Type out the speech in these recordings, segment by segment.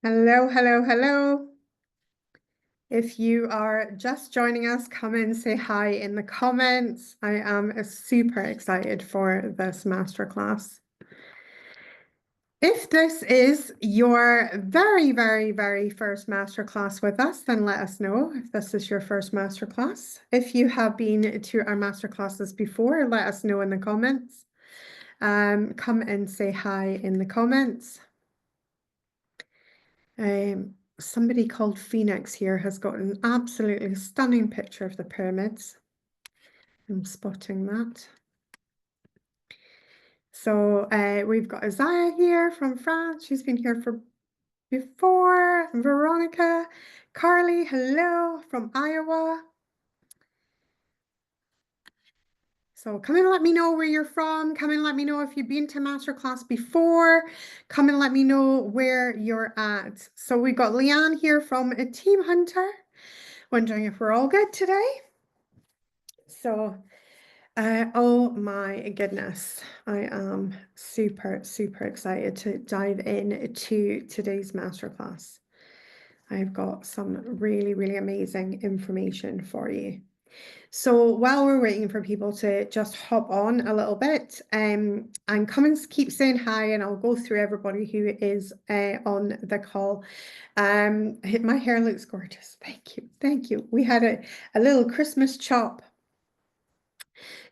Hello, hello, hello. If you are just joining us, come and say hi in the comments. I am super excited for this masterclass. If this is your very, very, very first masterclass with us, then let us know if this is your first masterclass. If you have been to our masterclasses before, let us know in the comments. Come and say hi in the comments. Somebody called Phoenix here has got an absolutely stunning picture of the pyramids. I'm spotting that. So we've got Isaiah here from France. She's been here for before. Veronica, Carly, hello from Iowa. So come and let me know where you're from. Come and let me know if you've been to masterclass before. Come and let me know where you're at. So we've got Leanne here from Team Hunter. Wondering if we're all good today. So, oh my goodness, I am super, super excited to dive into today's masterclass. I've got some really, really amazing information for you. So while we're waiting for people to just hop on a little bit, and come and keep saying hi, and I'll go through everybody who is on the call. My hair looks gorgeous. Thank you, thank you. We had a little Christmas chop.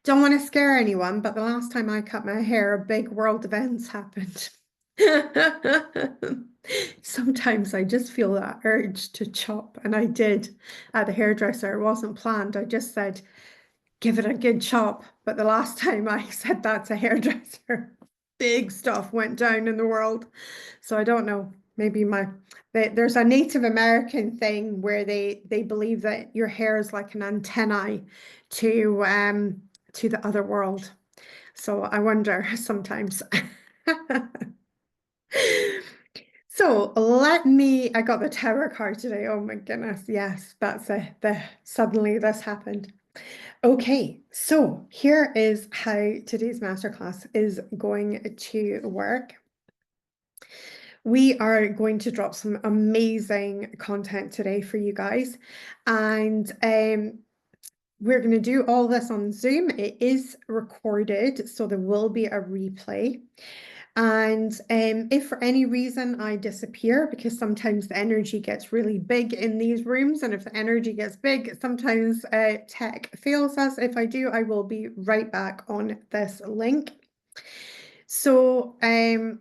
Don't want to scare anyone, but the last time I cut my hair, big world events happened. Sometimes I just feel that urge to chop, and I did at the hairdresser. It wasn't planned. I just said, give it a good chop. But the last time I said that to a hairdresser, big stuff went down in the world. So I don't know. Maybe there's a Native American thing where they believe that your hair is like an antennae to the other world. So I wonder sometimes. So I got the Tower card today. Oh my goodness. Yes, that's suddenly this happened. Okay, so here is how today's masterclass is going to work. We are going to drop some amazing content today for you guys. And we're going to do all this on Zoom. It is recorded, so there will be a replay. And if for any reason I disappear, because sometimes the energy gets really big in these rooms, and if the energy gets big, sometimes tech fails us. If I do, I will be right back on this link. So I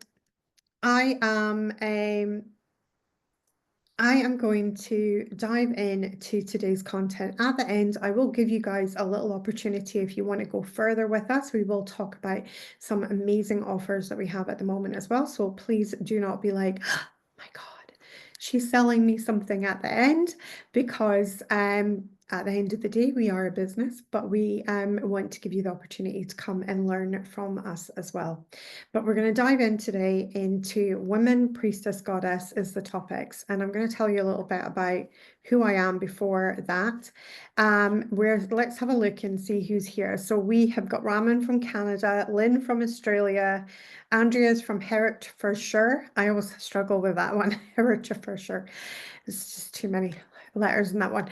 am going to dive into today's content. At the end, I will give you guys a little opportunity if you want to go further with us. We will talk about some amazing offers that we have at the moment as well. So please do not be like, oh my God, she's selling me something at the end, because at the end of the day, we are a business, but we want to give you the opportunity to come and learn from us as well. But we're going to dive in today into women, priestess, goddess is the topics. And I'm going to tell you a little bit about who I am before that. Let's have a look and see who's here. So we have got Raman from Canada, Lynn from Australia, Andrea's from Herefordshire. I always struggle with that one, Herefordshire. It's just too many letters in that one.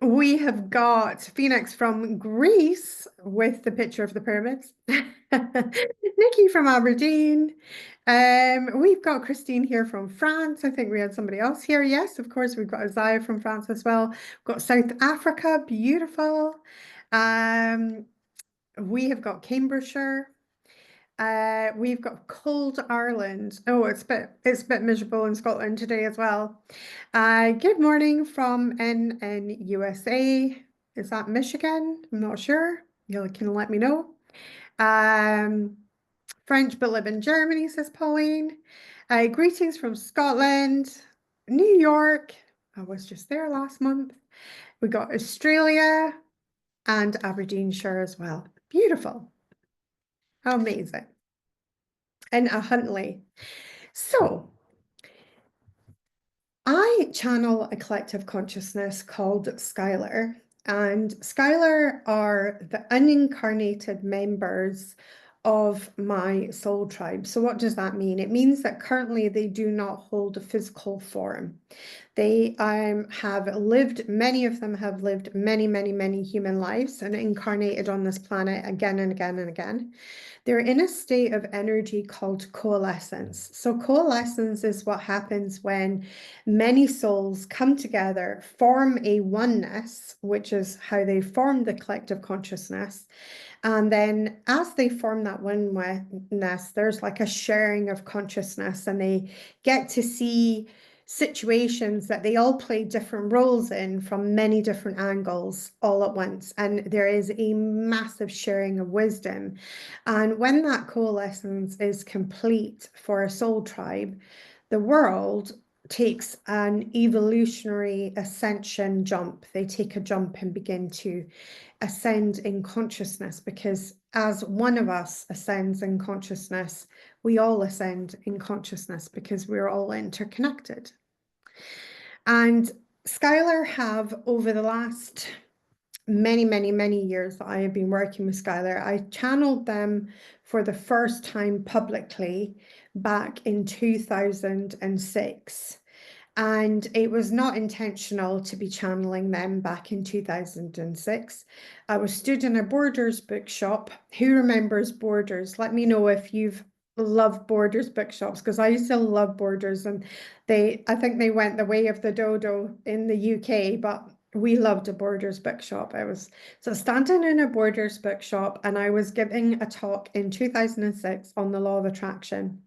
We have got Phoenix from Greece with the picture of the pyramids. Nikki from Aberdeen. We've got Christine here from France. I think we had somebody else here. Yes, of course, we've got Isaiah from France as well. We've got South Africa, beautiful. We have got Cambridgeshire. We've got cold Ireland. Oh, it's a bit miserable in Scotland today as well. Good morning from in USA. Is that Michigan? I'm not sure. You can let me know. French but live in Germany, says Pauline. Greetings from Scotland, New York. I was just there last month. We got Australia and Aberdeenshire as well. Beautiful. Amazing. And a Huntley. So I channel a collective consciousness called Skylar, and Skylar are the unincarnated members of my soul tribe. So what does that mean? It means that currently they do not hold a physical form. They have lived, many of them have lived many, many, many human lives and incarnated on this planet again and again and again. They're in a state of energy called coalescence. So coalescence is what happens when many souls come together, form a oneness, which is how they form the collective consciousness. And then as they form that oneness, there's like a sharing of consciousness, and they get to see situations that they all play different roles in from many different angles all at once. And there is a massive sharing of wisdom. And when that coalescence is complete for a soul tribe, the world takes an evolutionary ascension jump. They take a jump and begin to ascend in consciousness, because as one of us ascends in consciousness, we all ascend in consciousness because we're all interconnected. And Skylar have, over the last many, many, many years that I have been working with Skylar, I channeled them for the first time publicly back in 2006. And it was not intentional to be channeling them back in 2006. I was stood in a Borders bookshop. Who remembers Borders? Let me know if you've loved Borders bookshops, because I used to love Borders, and I think they went the way of the dodo in the UK, but we loved a Borders bookshop. I was standing in a Borders bookshop, and I was giving a talk in 2006 on the law of attraction.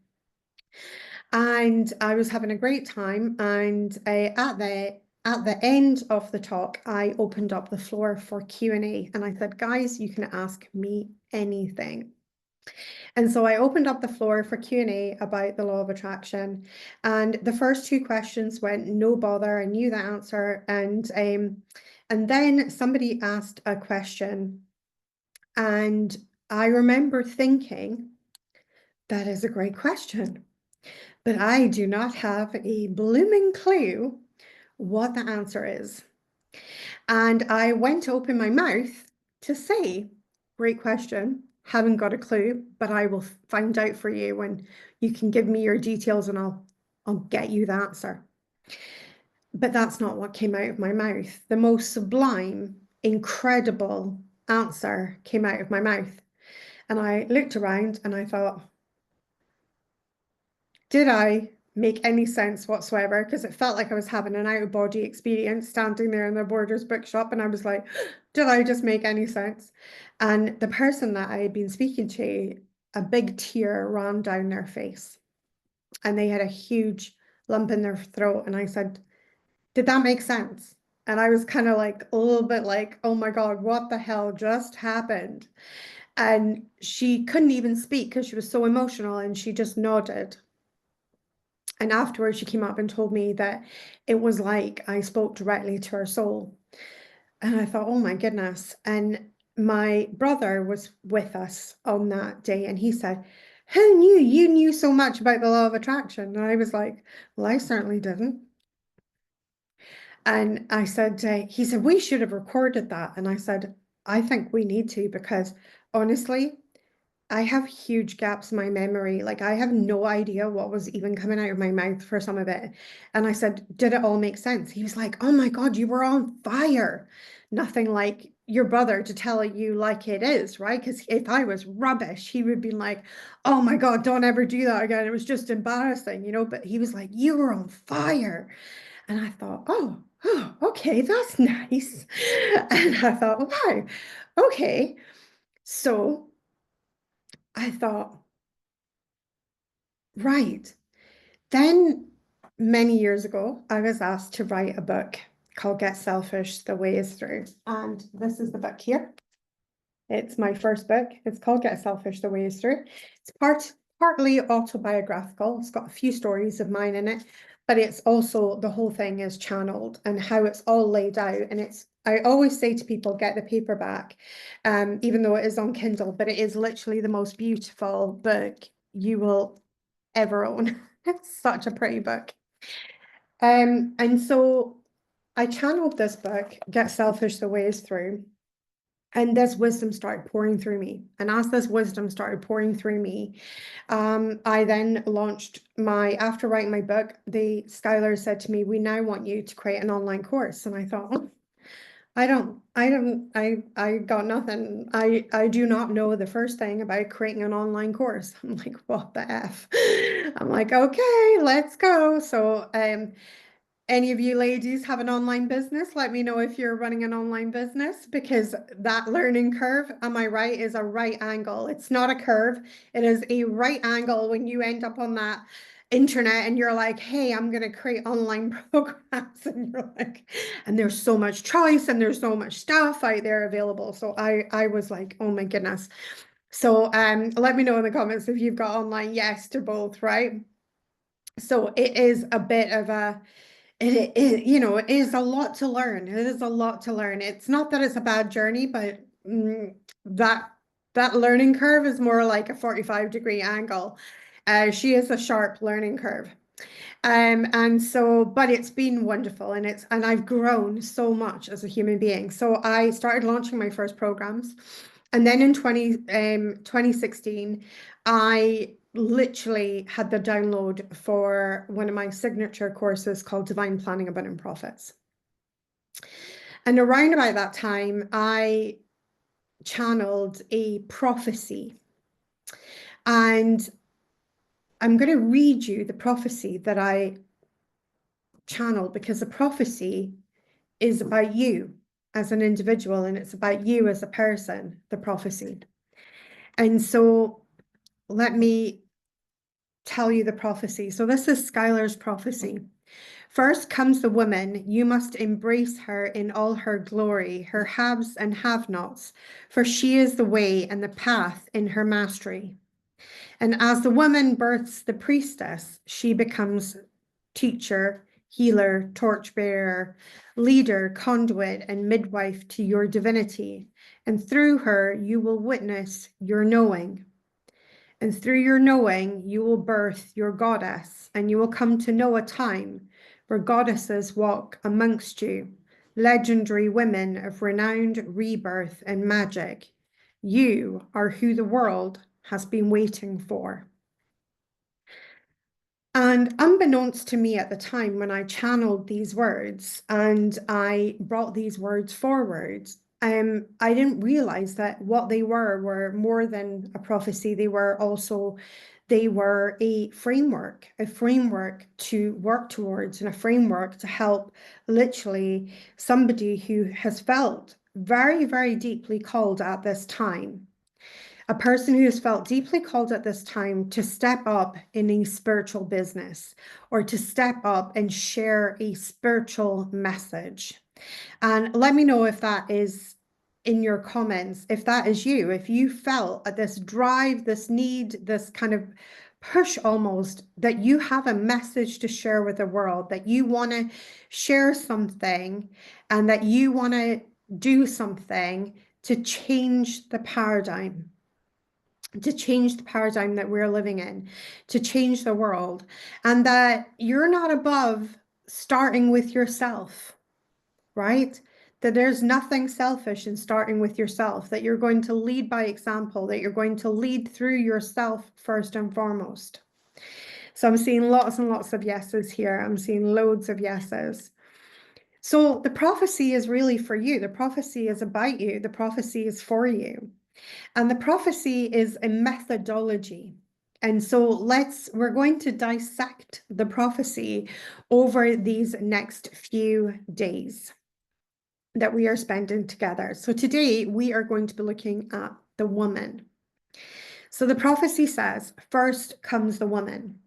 And I was having a great time. And at the end of the talk, I opened up the floor for Q&A, and I said, guys, you can ask me anything. And so I opened up the floor for Q&A about the law of attraction. And the first two questions went no bother. I knew the answer. And then somebody asked a question, and I remember thinking, that is a great question, but I do not have a blooming clue what the answer is. And I went to open my mouth to say, great question, haven't got a clue, but I will find out for you when you can give me your details, and I'll get you the answer. But that's not what came out of my mouth. The most sublime, incredible answer came out of my mouth. And I looked around and I thought, did I make any sense whatsoever? Because it felt like I was having an out-of-body experience standing there in the Borders bookshop, and I was like, did I just make any sense? And the person that I had been speaking to, a big tear ran down their face, and they had a huge lump in their throat. And I said, did that make sense? And I was kind of like a little bit like, oh my God, what the hell just happened? And she couldn't even speak because she was so emotional, and she just nodded. And afterwards, she came up and told me that it was like I spoke directly to her soul. And I thought, oh my goodness. And my brother was with us on that day, and he said, who knew you knew so much about the law of attraction? And I was like, well, I certainly didn't. And I said, he said, we should have recorded that. And I said, I think we need to, because honestly, I have huge gaps in my memory. Like, I have no idea what was even coming out of my mouth for some of it. And I said, did it all make sense? He was like, oh my God, you were on fire. Nothing like your brother to tell you like it is, right? Because if I was rubbish, he would be like, oh my God, don't ever do that again. It was just embarrassing, you know? But he was like, you were on fire. And I thought, oh, okay, that's nice. And I thought, wow, okay. So I thought, right. Then many years ago, I was asked to write a book called Get Selfish, The Way Is Through. And this is the book here. It's my first book. It's called Get Selfish, The Way Is Through. It's partly autobiographical. It's got a few stories of mine in it, but it's also, the whole thing is channeled and how it's all laid out. And I always say to people, get the paperback, even though it is on Kindle, but it is literally the most beautiful book you will ever own. It's such a pretty book. And so I channeled this book, Get Selfish, The Way Is Through. And this wisdom started pouring through me. And as this wisdom started pouring through me, I then launched after writing my book, Skylar said to me, we now want you to create an online course. And I thought, oh, I got nothing. I do not know the first thing about creating an online course. I'm like, what the F? I'm like, okay, let's go. So, any of you ladies have an online business? Let me know if you're running an online business, because that learning curve, am I right, is a right angle. It's not a curve. It is a right angle when you end up on that internet and you're like, hey, I'm going to create online programs. And you're like, and there's so much choice and there's so much stuff out there available. So I was like, oh my goodness. So let me know in the comments if you've got online. Yes to both, right? So it is a bit of a, it is a lot to learn. It is a lot to learn. It's not that it's a bad journey, but that that learning curve is more like a 45-degree angle. She is a sharp learning curve. And so, but it's been wonderful, and I've grown so much as a human being. So I started launching my first programs, and then in 2016, I literally had the download for one of my signature courses called Divine Planning Abundant Profits. And around about that time, I channeled a prophecy. And I'm going to read you the prophecy that I channeled, because the prophecy is about you as an individual, and it's about you as a person, the prophecy. And so let me tell you the prophecy. So this is Skylar's prophecy. First comes the woman, you must embrace her in all her glory, her haves and have-nots, for she is the way and the path in her mastery. And as the woman births the priestess, she becomes teacher, healer, torchbearer, leader, conduit, and midwife to your divinity. And through her, you will witness your knowing. And through your knowing, you will birth your goddess, and you will come to know a time where goddesses walk amongst you, legendary women of renowned rebirth and magic. You are who the world has been waiting for. And unbeknownst to me at the time, when I channeled these words and I brought these words forward, I didn't realize that what they were more than a prophecy. They were a framework to work towards, and a framework to help literally somebody who has felt very, very deeply called at this time. A person who has felt deeply called at this time to step up in a spiritual business, or to step up and share a spiritual message. And let me know if that is in your comments, if that is you, if you felt this drive, this need, this kind of push almost, that you have a message to share with the world, that you want to share something, and that you want to do something to change the paradigm, that we're living in, to change the world, and that you're not above starting with yourself, right? That there's nothing selfish in starting with yourself, that you're going to lead by example, that you're going to lead through yourself first and foremost. So I'm seeing lots and lots of yeses here. I'm seeing loads of yeses. So the prophecy is really for you. The prophecy is about you. The prophecy is for you. And the prophecy is a methodology. And so we're going to dissect the prophecy over these next few days that we are spending together. So today we are going to be looking at the woman. So the prophecy says, first comes the woman.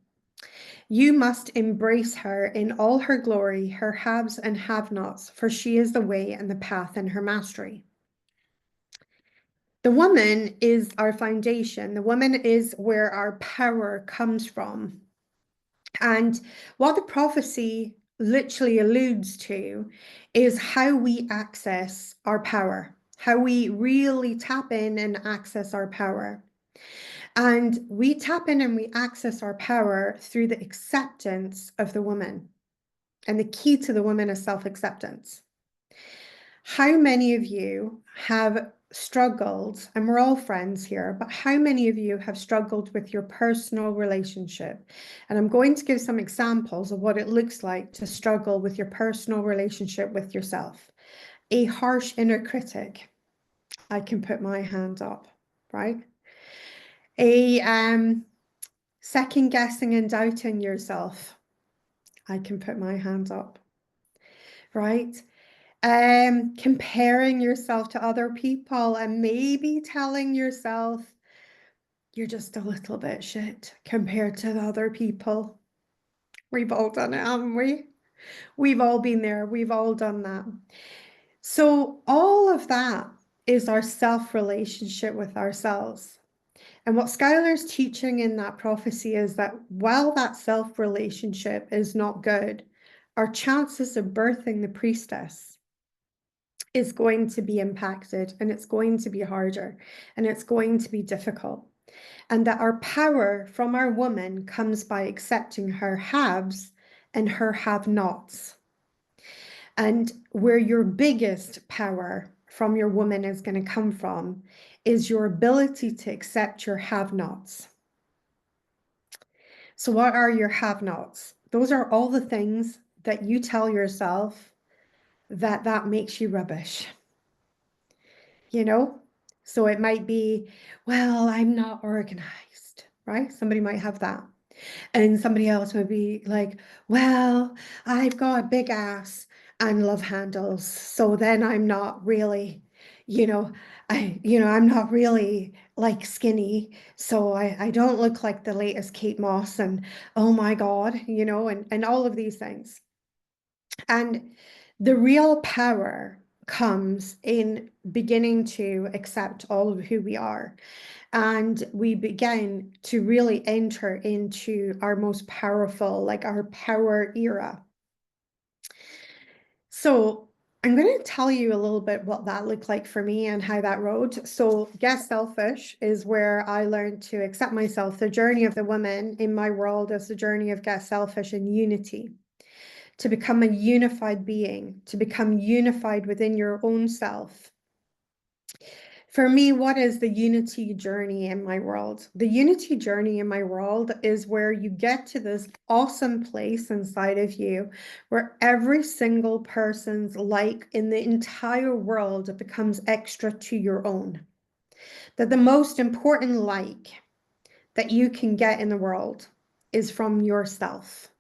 You must embrace her in all her glory, her haves and have-nots, for she is the way and the path in her mastery. The woman is our foundation. The woman is where our power comes from. And what the prophecy literally alludes to is how we access our power, how we really tap in and access our power. And we tap in and we access our power through the acceptance of the woman. And the key to the woman is self-acceptance. How many of you have struggled, and we're all friends here, but how many of you have struggled with your personal relationship? And I'm going to give some examples of what it looks like to struggle with your personal relationship with yourself. A harsh inner critic, I can put my hand up, right? A second guessing and doubting yourself, I can put my hand up, right? Comparing yourself to other people and maybe telling yourself you're just a little bit shit compared to the other people. We've all done it, haven't we? We've all been there. We've all done that. So all of that is our self-relationship with ourselves. And what Skylar's teaching in that prophecy is that while that self-relationship is not good, our chances of birthing the priestess is going to be impacted, and it's going to be harder, and it's going to be difficult. And that our power from our woman comes by accepting her haves and her have-nots. And where your biggest power from your woman is going to come from is your ability to accept your have-nots. So what are your have-nots? Those are all the things that you tell yourself that makes you rubbish. You know? So it might be, well, I'm not organized, right? Somebody might have that. And somebody else would be like, well, I've got a big ass and love handles. So then I'm not really, you know, I'm not really like skinny. So I don't look like the latest Kate Moss and oh my God, and all of these things. And the real power comes in beginning to accept all of who we are. And we begin to really enter into our most powerful, like our power era. So I'm going to tell you a little bit what that looked like for me and how that rode. So Get Selfish is where I learned to accept myself. The journey of the woman in my world is the journey of Get Selfish and unity. To become a unified being, to become unified within your own self. For me, what is the unity journey in my world? The unity journey in my world is where you get to this awesome place inside of you where every single person's like in the entire world becomes extra to your own. That the most important like that you can get in the world is from yourself.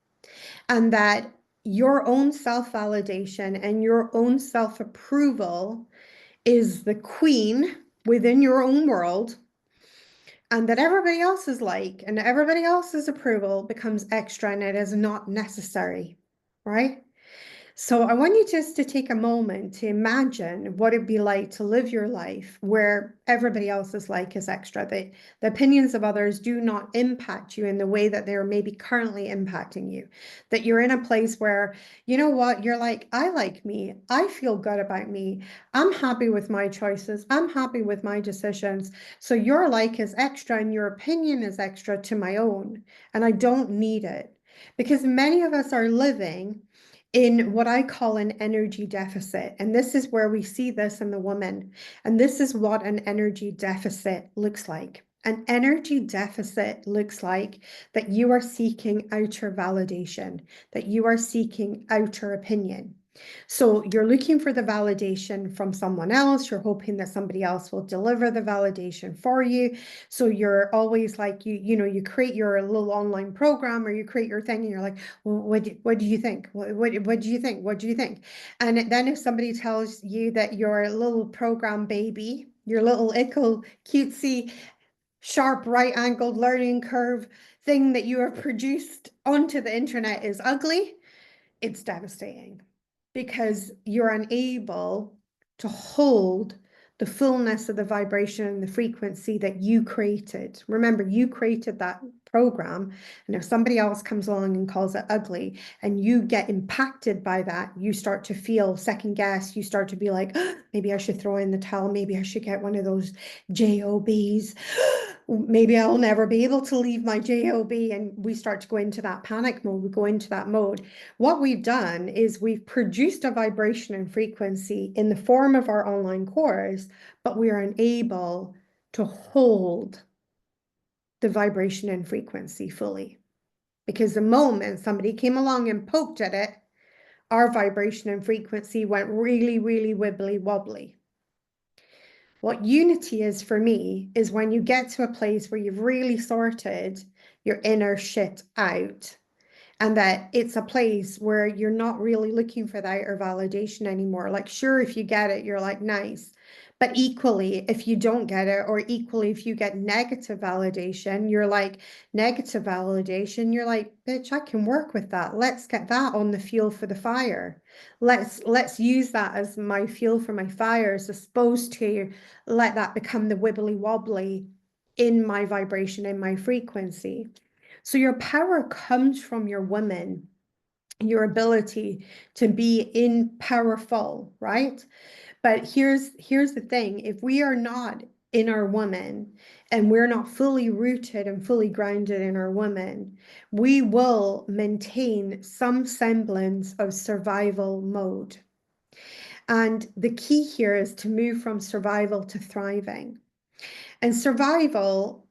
And that your own self-validation and your own self-approval is the queen within your own world, and that everybody else's like and everybody else's approval becomes extra and it is not necessary, right? So I want you just to take a moment to imagine what it'd be like to live your life where everybody else's like is extra, that the opinions of others do not impact you in the way that they're maybe currently impacting you, that you're in a place where, you know what, you're like, I like me, I feel good about me, I'm happy with my choices, I'm happy with my decisions. So your like is extra and your opinion is extra to my own, and I don't need it. Because many of us are living in what I call an energy deficit. And this is where we see this in the woman. And this is what an energy deficit looks like. An energy deficit looks like that you are seeking outer validation, that you are seeking outer opinion. So you're looking for the validation from someone else. You're hoping that somebody else will deliver the validation for you. So you're always like, you create your little online program or you create your thing and you're like, well, what do you think? What do you think? What do you think? And then if somebody tells you that your little program baby, your little ickle cutesy, sharp right angled learning curve thing that you have produced onto the internet is ugly, it's devastating because you're unable to hold the fullness of the vibration and the frequency that you created. Remember, you created that program. And if somebody else comes along and calls it ugly and you get impacted by that, you start to feel second guess. You start to be like, "Oh, maybe I should throw in the towel. Maybe I should get one of those JOBs. Maybe I'll never be able to leave my JOB." And we start to go into that panic mode. We go into that mode. What we've done is we've produced a vibration and frequency in the form of our online course, but we are unable to hold the vibration and frequency fully. Because the moment somebody came along and poked at it, our vibration and frequency went really, really wibbly wobbly. What unity is for me is when you get to a place where you've really sorted your inner shit out, and that it's a place where you're not really looking for the outer validation anymore. Like, sure, if you get it, you're like, nice. But equally, if you don't get it, or equally, if you get negative validation, you're like, negative validation, you're like, bitch, I can work with that. Let's get that on the fuel for the fire. Let's use that as my fuel for my fire, as opposed to let that become the wibbly wobbly in my vibration, in my frequency. So your power comes from your woman, your ability to be in powerful, right? But here's the thing. If we are not in our woman and we're not fully rooted and fully grounded in our woman, we will maintain some semblance of survival mode. And the key here is to move from survival to thriving. And survival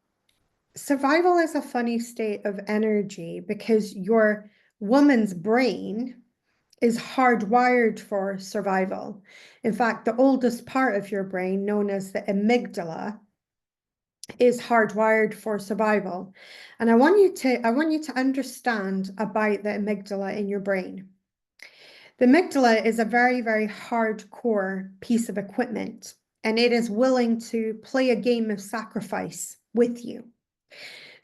is a funny state of energy because your woman's brain is hardwired for survival. In fact, the oldest part of your brain, known as the amygdala, is hardwired for survival. And I want you to understand about the amygdala in your brain. The amygdala is a very, very hardcore piece of equipment, and it is willing to play a game of sacrifice with you.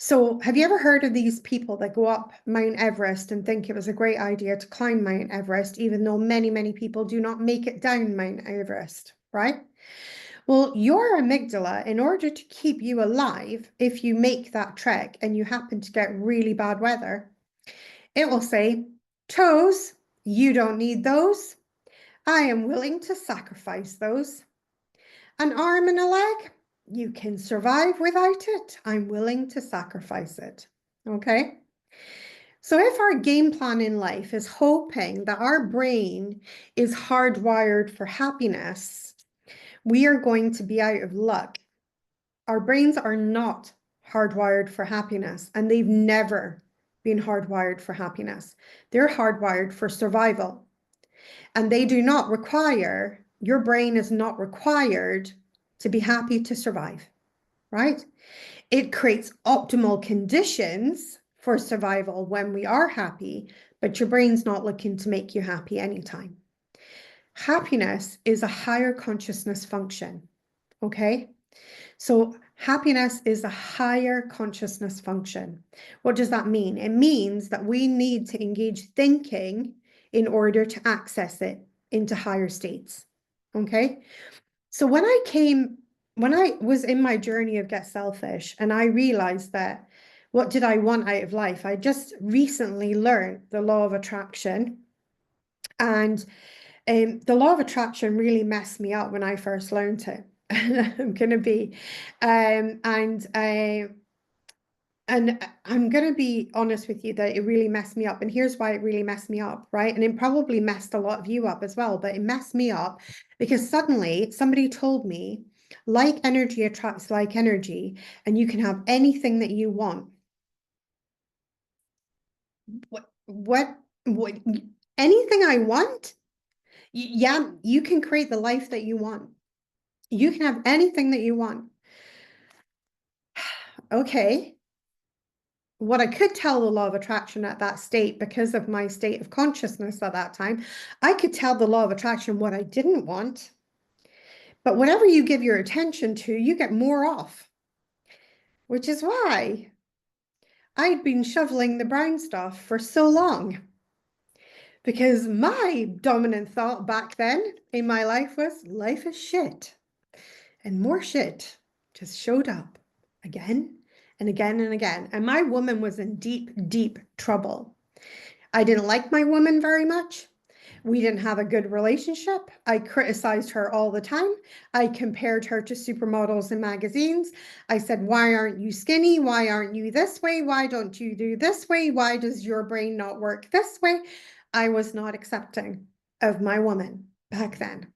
So have you ever heard of these people that go up Mount Everest and think it was a great idea to climb Mount Everest, even though many, many people do not make it down Mount Everest, right? Well, your amygdala, in order to keep you alive, if you make that trek and you happen to get really bad weather, it will say, toes, you don't need those. I am willing to sacrifice those. An arm and a leg, you can survive without it. I'm willing to sacrifice it. Okay? So if our game plan in life is hoping that our brain is hardwired for happiness, we are going to be out of luck. Our brains are not hardwired for happiness, and they've never been hardwired for happiness. They're hardwired for survival. And they do not require, your brain is not required to be happy to survive, right? It creates optimal conditions for survival when we are happy, but your brain's not looking to make you happy anytime. Happiness is a higher consciousness function, okay? So happiness is a higher consciousness function. What does that mean? It means that we need to engage thinking in order to access it into higher states, okay? So when I was in my journey of Get Selfish, and I realized that what did I want out of life? I just recently learned the law of attraction. And the law of attraction really messed me up when I first learned it. I'm going to be, and I'm going to be honest with you that it really messed me up. And here's why it really messed me up, right? And it probably messed a lot of you up as well, but it messed me up because suddenly somebody told me, like energy attracts like energy, and you can have anything that you want. What, anything I want? Yeah, you can create the life that you want. You can have anything that you want. Okay. What I could tell the law of attraction at that state, because of my state of consciousness at that time, I could tell the law of attraction what I didn't want. But whatever you give your attention to, you get more of, which is why I'd been shoveling the brown stuff for so long. Because my dominant thought back then in my life was, life is shit. And more shit just showed up again and again and again. And my woman was in deep, deep trouble. I didn't like my woman very much. We didn't have a good relationship. I criticized her all the time. I compared her to supermodels in magazines. I said, why aren't you skinny? Why aren't you this way? Why don't you do this way? Why does your brain not work this way? I was not accepting of my woman back then.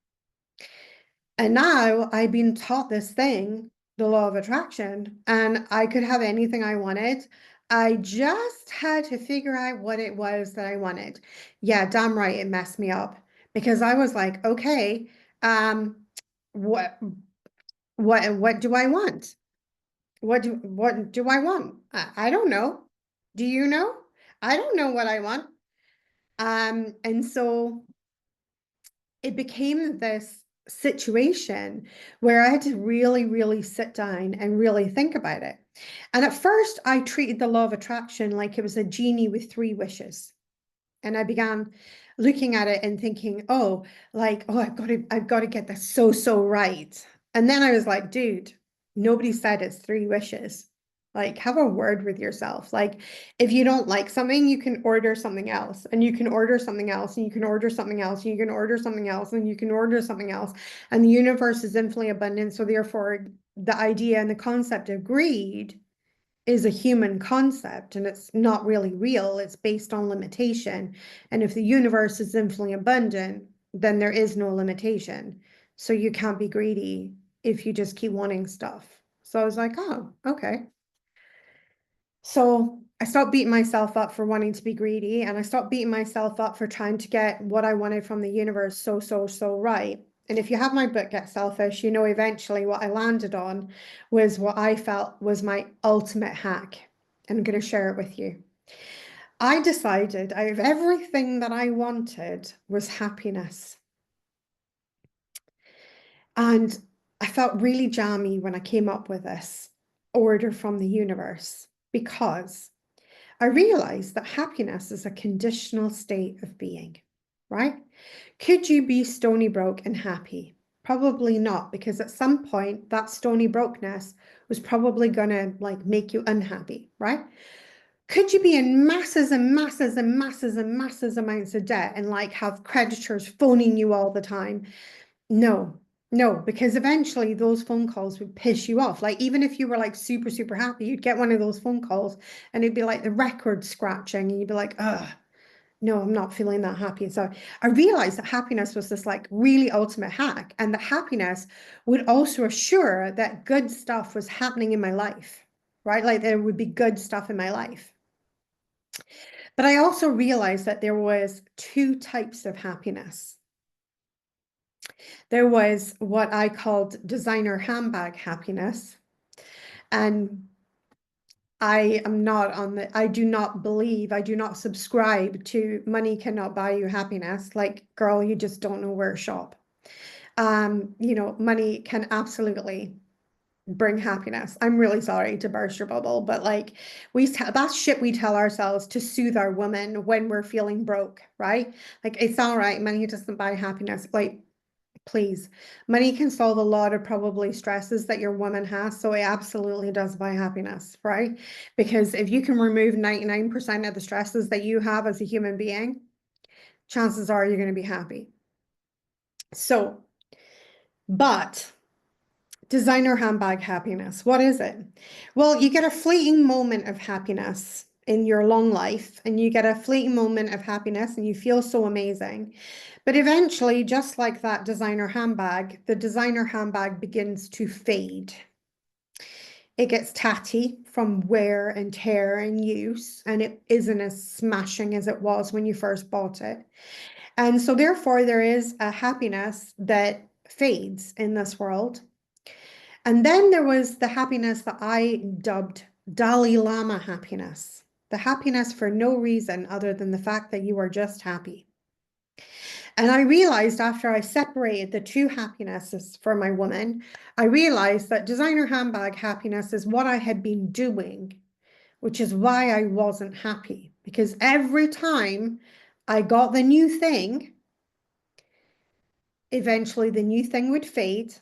And now I've been taught this thing, the law of attraction, and I could have anything I wanted. I just had to figure out what it was that I wanted. Yeah, damn right, it messed me up because I was like, okay, um, what what do I want? What do I want? I don't know. Do you know? I don't know what I want. And so it became this situation where I had to really, really sit down and really think about it. And at first, I treated the law of attraction like it was a genie with three wishes. And I began looking at it and thinking, oh, like, oh, I've got to get this so right. And then I was like, dude, nobody said it's three wishes. Like, have a word with yourself. Like, if you don't like something, you can order something else, and you can order something else, and you can order something else, and you can order something else, and you can order something else. And the universe is infinitely abundant. So therefore, the idea and the concept of greed is a human concept, and it's not really real. It's based on limitation. And if the universe is infinitely abundant, then there is no limitation. So you can't be greedy if you just keep wanting stuff. So I was like, oh, okay. So I stopped beating myself up for wanting to be greedy, and I stopped beating myself up for trying to get what I wanted from the universe so right. And if you have my book, Get Selfish, you know eventually what I landed on was what I felt was my ultimate hack. And I'm going to share it with you. I decided out of everything that I wanted was happiness. And I felt really jammy when I came up with this order from the universe because I realized that happiness is a conditional state of being, right? Could you be stony broke and happy? Probably not, because at some point that stony brokenness was probably gonna like make you unhappy, right? Could you be in masses and masses and masses and masses amounts of debt and like have creditors phoning you all the time? No, no, because eventually those phone calls would piss you off. Like, even if you were like super, super happy, you'd get one of those phone calls and it'd be like the record scratching, and you'd be like, ugh, no, I'm not feeling that happy. And so I realized that happiness was this like really ultimate hack, and that happiness would also assure that good stuff was happening in my life, right? Like, there would be good stuff in my life. But I also realized that there was two types of happiness. There was what I called designer handbag happiness. And I am not on the, I do not believe, I do not subscribe to money cannot buy you happiness. Like, girl, you just don't know where to shop. Money can absolutely bring happiness. I'm really sorry to burst your bubble, but like, that's shit we tell ourselves to soothe our woman when we're feeling broke, right? Like, it's all right, money doesn't buy happiness. Like, please, money can solve a lot of probably stresses that your woman has, so it absolutely does buy happiness, right? Because if you can remove 99% of the stresses that you have as a human being, chances are you're going to be happy. So, but designer handbag happiness, what is it? Well, you get a fleeting moment of happiness in your long life, and you get a fleeting moment of happiness and you feel so amazing. But eventually, just like that designer handbag, the designer handbag begins to fade. It gets tatty from wear and tear and use, and it isn't as smashing as it was when you first bought it. And so therefore, there is a happiness that fades in this world. And then there was the happiness that I dubbed Dalai Lama happiness, the happiness for no reason other than the fact that you are just happy. And I realized after I separated the two happinesses for my woman, I realized that designer handbag happiness is what I had been doing, which is why I wasn't happy. Because every time I got the new thing, eventually the new thing would fade,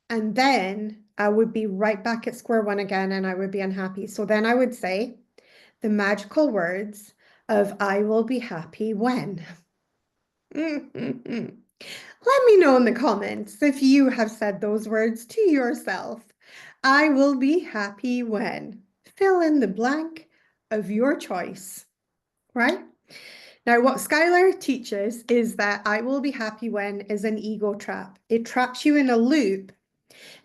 and then I would be right back at square one again and I would be unhappy. So then I would say the magical words of I will be happy when. Let me know in the comments if you have said those words to yourself. I will be happy when. Fill in the blank of your choice, right? Now, what Skylar teaches is that I will be happy when is an ego trap. It traps you in a loop.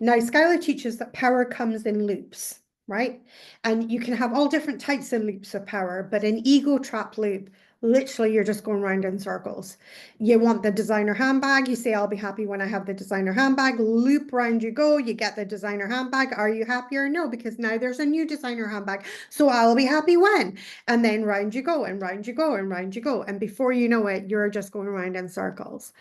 Now, Skylar teaches that power comes in loops, right? And you can have all different types of loops of power, but an ego trap loop, literally, you're just going round in circles. You want the designer handbag, you say, I'll be happy when I have the designer handbag. Loop round you go, you get the designer handbag. Are you happier? No, because now there's a new designer handbag. So I'll be happy when. And then round you go, and round you go, and round you go. And before you know it, you're just going around in circles.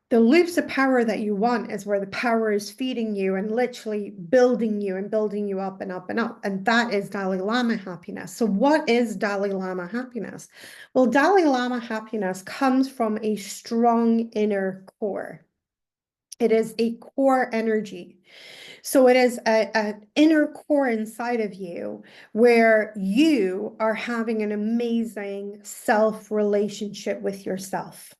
The loops of power that you want is where the power is feeding you and literally building you and building you up and up and up. And that is Dalai Lama happiness. So what is Dalai Lama happiness? Well, Dalai Lama happiness comes from a strong inner core. It is a core energy. So it is an inner core inside of you where you are having an amazing self relationship with yourself.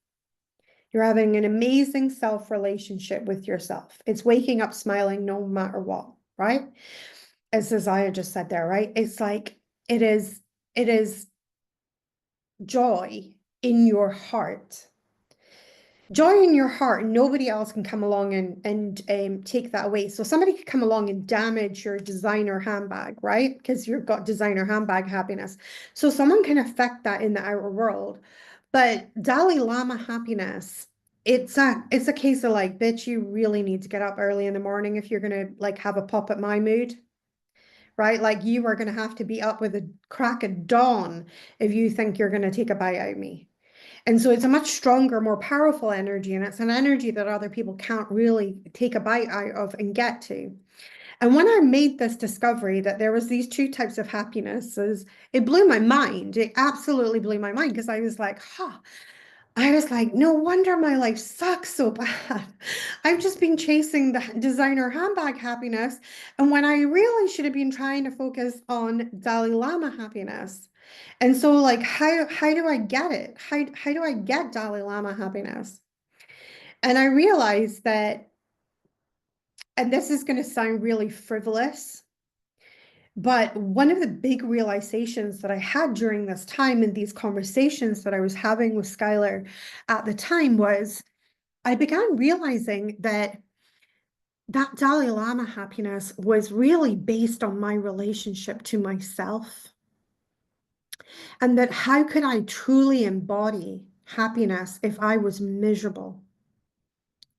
You're having an amazing self relationship with yourself. It's waking up smiling no matter what, right? As Isaiah just said there, right? It's like it is joy in your heart. Joy in your heart, nobody else can come along and take that away. So somebody could come along and damage your designer handbag, right? Because you've got designer handbag happiness. So someone can affect that in the outer world. But Dalai Lama happiness, it's a case of like, bitch, you really need to get up early in the morning if you're gonna like have a pop at my mood, right? Like you are gonna have to be up with a crack of dawn if you think you're gonna take a bite out of me. And so it's a much stronger, more powerful energy, and it's an energy that other people can't really take a bite out of and get to. And when I made this discovery that there was these two types of happinesses, it blew my mind. It absolutely blew my mind because I was like, huh. I was like, no wonder my life sucks so bad. I've just been chasing the designer handbag happiness. And when I really should have been trying to focus on Dalai Lama happiness. And so like, how do I get it? How do I get Dalai Lama happiness? And I realized that, and this is going to sound really frivolous, but one of the big realizations that I had during this time in these conversations that I was having with Skylar at the time was I began realizing that that Dalai Lama happiness was really based on my relationship to myself. And that how could I truly embody happiness if I was miserable?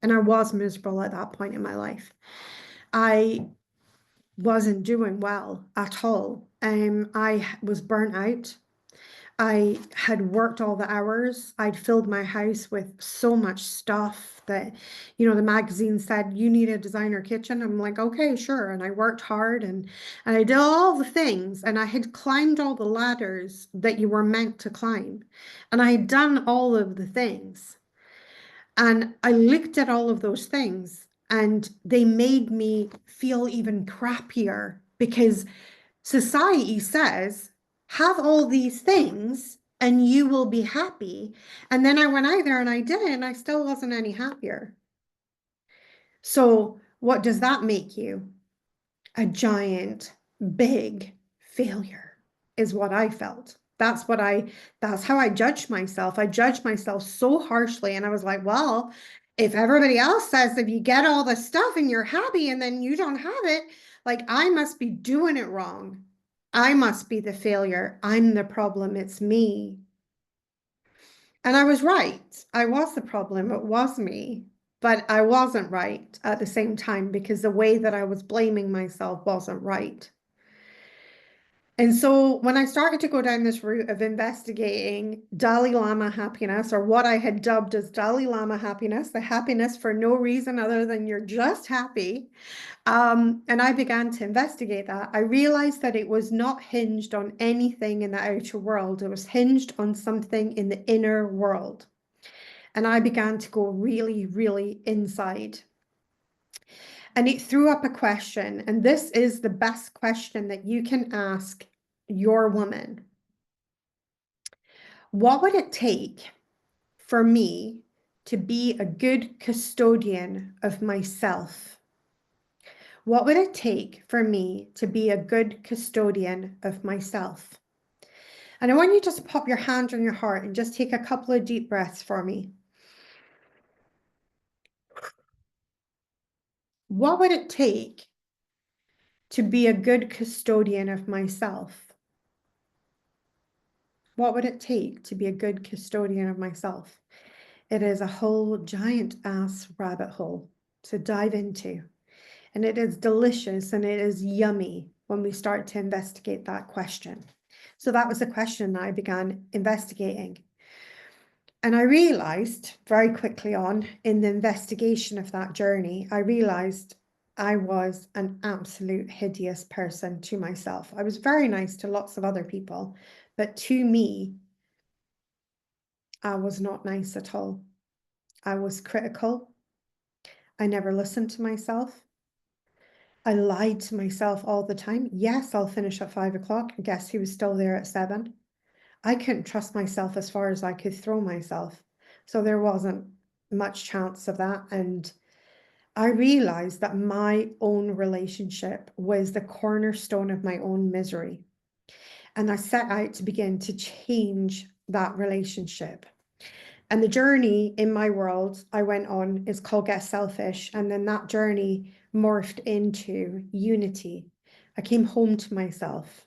And I was miserable at that point in my life. I wasn't doing well at all. I was burnt out. I had worked all the hours. I'd filled my house with so much stuff that, the magazine said, you need a designer kitchen. I'm like, okay, sure. And I worked hard and I did all the things. And I had climbed all the ladders that you were meant to climb. And I had done all of the things. And I looked at all of those things and they made me feel even crappier because society says, have all these things and you will be happy. And then I went out there and I did it and I still wasn't any happier. So what does that make you? A giant, big failure is what I felt. That's how I judged myself. I judged myself so harshly. And I was like, well, if everybody else says if you get all the stuff and you're happy and then you don't have it, like I must be doing it wrong. I must be the failure. I'm the problem. It's me. And I was right. I was the problem. It was me. But I wasn't right at the same time because the way that I was blaming myself wasn't right. And so when I started to go down this route of investigating Dalai Lama happiness, or what I had dubbed as Dalai Lama happiness, the happiness for no reason other than you're just happy, and I began to investigate that, I realized that it was not hinged on anything in the outer world. It was hinged on something in the inner world. And I began to go really, really inside. And it threw up a question, and this is the best question that you can ask your woman. What would it take for me to be a good custodian of myself? What would it take for me to be a good custodian of myself? And I want you just to pop your hand on your heart and just take a couple of deep breaths for me. What would it take to be a good custodian of myself? What would it take to be a good custodian of myself? It is a whole giant ass rabbit hole to dive into. And it is delicious and it is yummy when we start to investigate that question. So that was the question that I began investigating. And I realized very quickly on in the investigation of that journey, I realized I was an absolute hideous person to myself. I was very nice to lots of other people, but to me, I was not nice at all. I was critical. I never listened to myself. I lied to myself all the time. Yes, I'll finish at 5 o'clock. Guess who was still there at 7? I couldn't trust myself as far as I could throw myself. So there wasn't much chance of that. And I realized that my own relationship was the cornerstone of my own misery. And I set out to begin to change that relationship. And the journey in my world I went on is called Get Selfish. And then that journey morphed into unity. I came home to myself.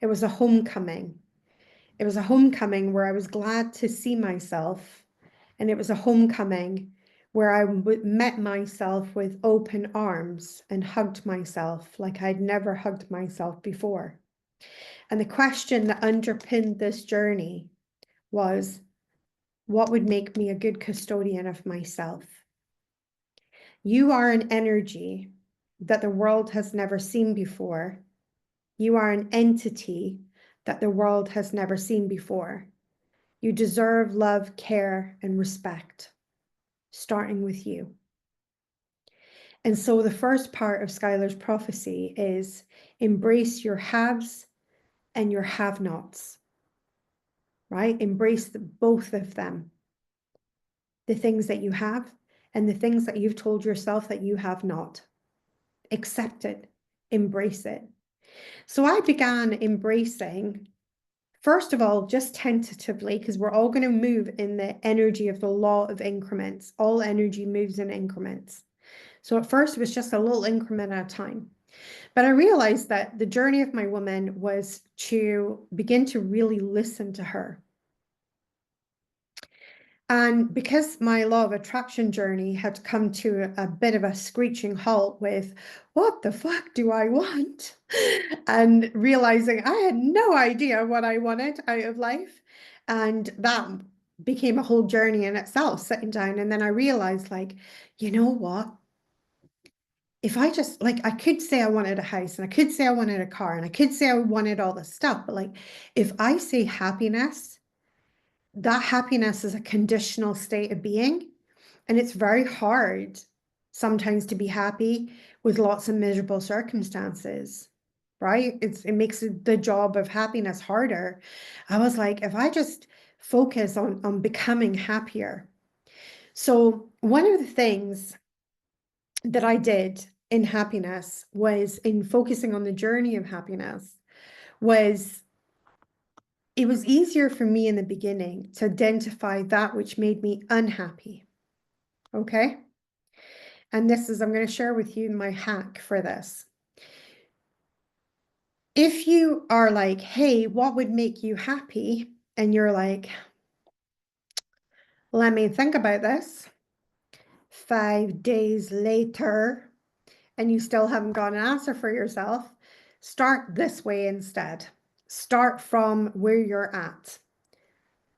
It was a homecoming. It was a homecoming where I was glad to see myself. And it was a homecoming where I met myself with open arms and hugged myself like I'd never hugged myself before. And the question that underpinned this journey was, what would make me a good custodian of myself? You are an energy that the world has never seen before. You are an entity that the world has never seen before. You deserve love, care, and respect, starting with you. And so the first part of Skylar's prophecy is embrace your haves and your have-nots, right? Embrace both of them. The things that you have and the things that you've told yourself that you have not. Accept it, embrace it. So I began embracing, first of all, just tentatively, because we're all going to move in the energy of the law of increments. All energy moves in increments. So at first it was just a little increment at a time. But I realized that the journey of my woman was to begin to really listen to her. And because my law of attraction journey had come to a bit of a screeching halt with, what the fuck do I want? And realizing I had no idea what I wanted out of life. And that became a whole journey in itself, sitting down. And then I realized, like, you know what? If I just, like, I could say I wanted a house and I could say I wanted a car and I could say I wanted all this stuff, but like, if I say happiness, that happiness is a conditional state of being. And it's very hard sometimes to be happy with lots of miserable circumstances, right? It makes the job of happiness harder. I was like, if I just focus on becoming happier. So one of the things that I did in happiness was in focusing on the journey of happiness was it was easier for me in the beginning to identify that which made me unhappy. Okay. And this is, I'm going to share with you my hack for this. If you are like, hey, what would make you happy? And you're like, let me think about this. 5 days later, and you still haven't got an answer for yourself, start this way instead. Start from where you're at.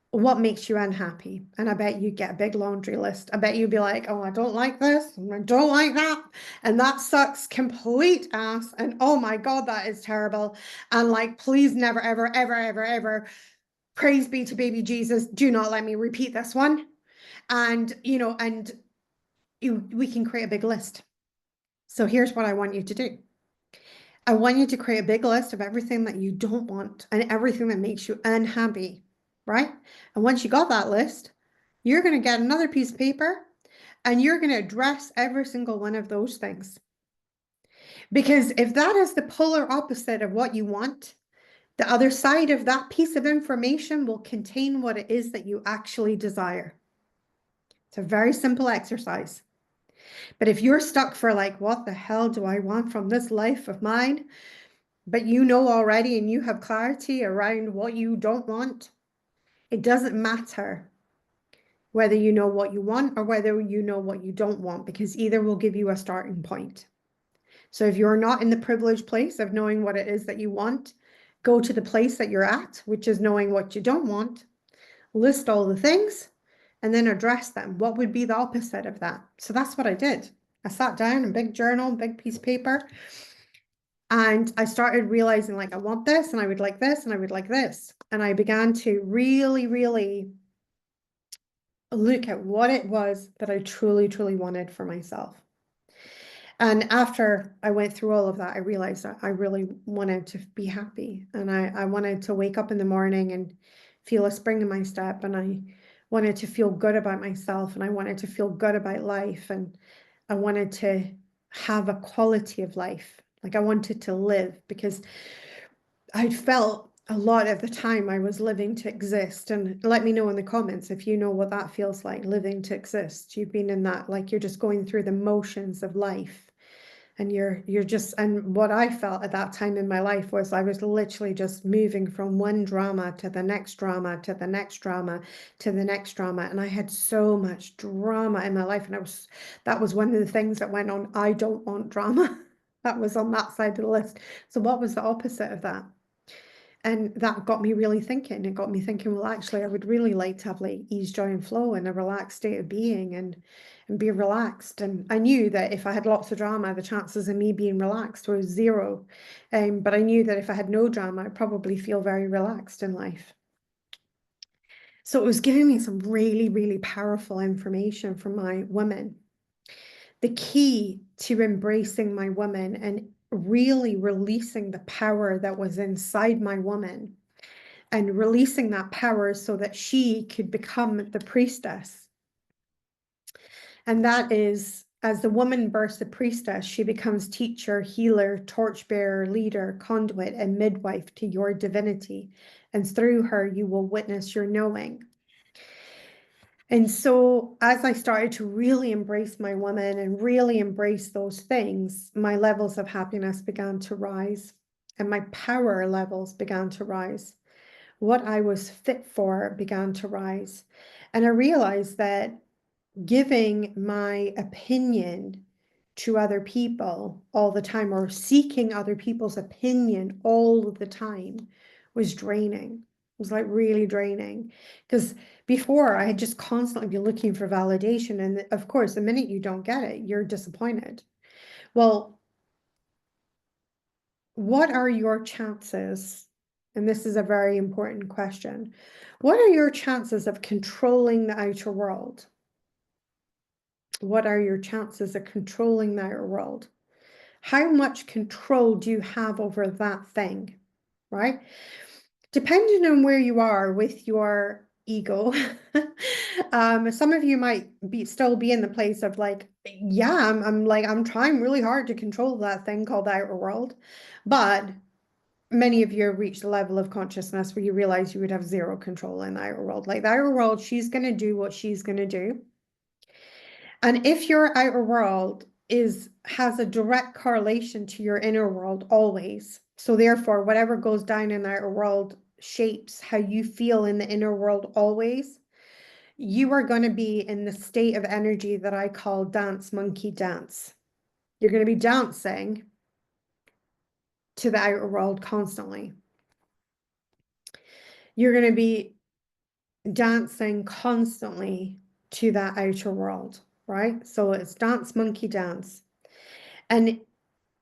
What makes you unhappy? And I bet you get a big laundry list. I bet you'd be like, oh, I don't like this, and I don't like that, and that sucks complete ass, and oh my God, that is terrible. And like, please never, ever, ever, ever, ever, praise be to baby Jesus, do not let me repeat this one. And, you know, and we can create a big list. So here's what I want you to do. I want you to create a big list of everything that you don't want and everything that makes you unhappy, right? And once you got that list, you're going to get another piece of paper and you're going to address every single one of those things. Because if that is the polar opposite of what you want, the other side of that piece of information will contain what it is that you actually desire. It's a very simple exercise. But if you're stuck for like, what the hell do I want from this life of mine? But you know already and you have clarity around what you don't want, it doesn't matter whether you know what you want or whether you know what you don't want, because either will give you a starting point. So if you're not in the privileged place of knowing what it is that you want, go to the place that you're at, which is knowing what you don't want, list all the things, and then address them. What would be the opposite of that? So that's what I did. I sat down, a big journal, big piece of paper, and I started realizing like, I want this, and I would like this, and I would like this. And I began to really, really look at what it was that I truly, truly wanted for myself. And after I went through all of that, I realized that I really wanted to be happy. And I wanted to wake up in the morning and feel a spring in my step. And I wanted to feel good about myself. And I wanted to feel good about life. And I wanted to have a quality of life. Like I wanted to live, because I felt a lot of the time I was living to exist. And let me know in the comments if you know what that feels like, living to exist. You've been in that, like you're just going through the motions of life. And you're just, and what I felt at that time in my life was I was literally just moving from one drama to the next drama to the next drama to the next drama. And I had so much drama in my life. And that was one of the things that went on. I don't want drama. That was on that side of the list. So what was the opposite of that? And that got me really thinking. It got me thinking, well, actually, I would really like to have like ease, joy, and flow and a relaxed state of being and be relaxed. And I knew that if I had lots of drama, the chances of me being relaxed was zero. But I knew that if I had no drama, I'd probably feel very relaxed in life. So it was giving me some really, really powerful information from my women. The key to embracing my woman and really releasing the power that was inside my woman and releasing that power so that she could become the priestess. And that is, as the woman births the priestess, she becomes teacher, healer, torchbearer, leader, conduit, and midwife to your divinity. And through her, you will witness your knowing. And so as I started to really embrace my woman and really embrace those things, my levels of happiness began to rise and my power levels began to rise. What I was fit for began to rise. And I realized that giving my opinion to other people all the time or seeking other people's opinion all the time was draining. It was like really draining, because before I had just constantly been looking for validation. And of course, the minute you don't get it, you're disappointed. Well, what are your chances? And this is a very important question. What are your chances of controlling the outer world? What are your chances of controlling the outer world? How much control do you have over that thing, right? Depending on where you are with your ego, some of you might still be in the place of like, yeah, I'm trying really hard to control that thing called the outer world, but many of you have reached a level of consciousness where you realize you would have zero control in the outer world. Like the outer world, she's going to do what she's going to do. And if your outer world has a direct correlation to your inner world always, so therefore whatever goes down in the outer world shapes how you feel in the inner world always, you are going to be in the state of energy that I call dance monkey dance. You're going to be dancing to the outer world constantly. You're going to be dancing constantly to that outer world, right? So it's dance monkey dance. And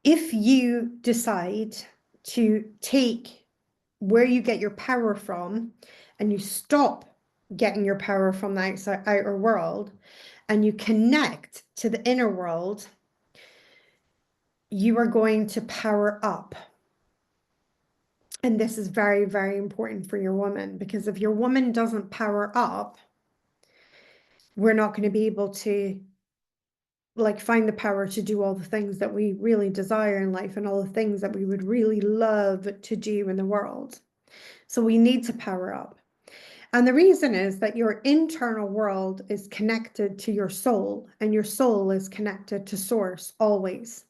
if you decide to take where you get your power from and you stop getting your power from the outer world and you connect to the inner world, you are going to power up. And this is very, very important for your woman, because if your woman doesn't power up, we're not going to be able to like find the power to do all the things that we really desire in life and all the things that we would really love to do in the world. So we need to power up. And the reason is that your internal world is connected to your soul, and your soul is connected to source always.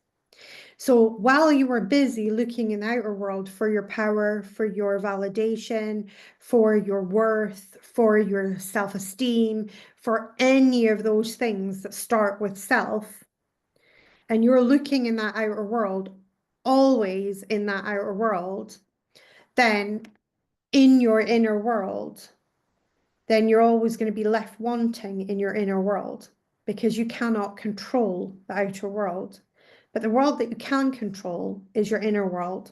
So while you were busy looking in the outer world for your power, for your validation, for your worth, for your self-esteem, for any of those things that start with self, and you're looking in that outer world, always in that outer world, then in your inner world, then you're always going to be left wanting in your inner world, because you cannot control the outer world. But the world that you can control is your inner world.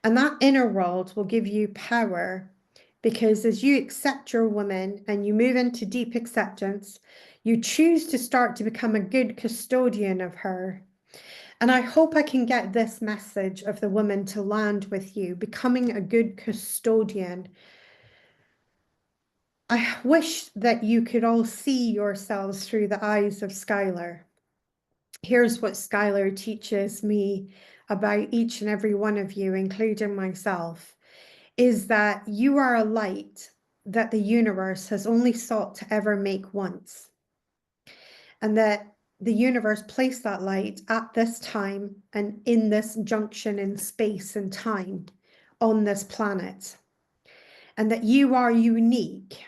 And that inner world will give you power, because as you accept your woman and you move into deep acceptance, you choose to start to become a good custodian of her. And I hope I can get this message of the woman to land with you, becoming a good custodian. I wish that you could all see yourselves through the eyes of Skylar. Here's what Skylar teaches me about each and every one of you, including myself, is that you are a light that the universe has only sought to ever make once. And that the universe placed that light at this time and in this junction in space and time on this planet. And that you are unique.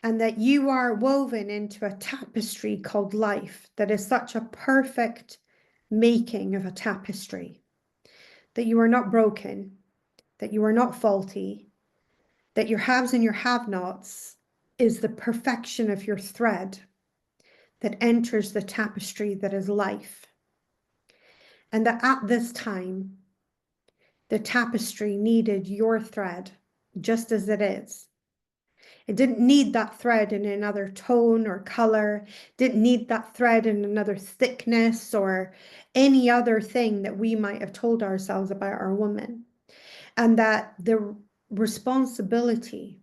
And that you are woven into a tapestry called life that is such a perfect making of a tapestry. That you are not broken, that you are not faulty, that your haves and your have-nots is the perfection of your thread that enters the tapestry that is life. And that at this time, the tapestry needed your thread just as it is. It didn't need that thread in another tone or color, didn't need that thread in another thickness or any other thing that we might have told ourselves about our woman. And that the responsibility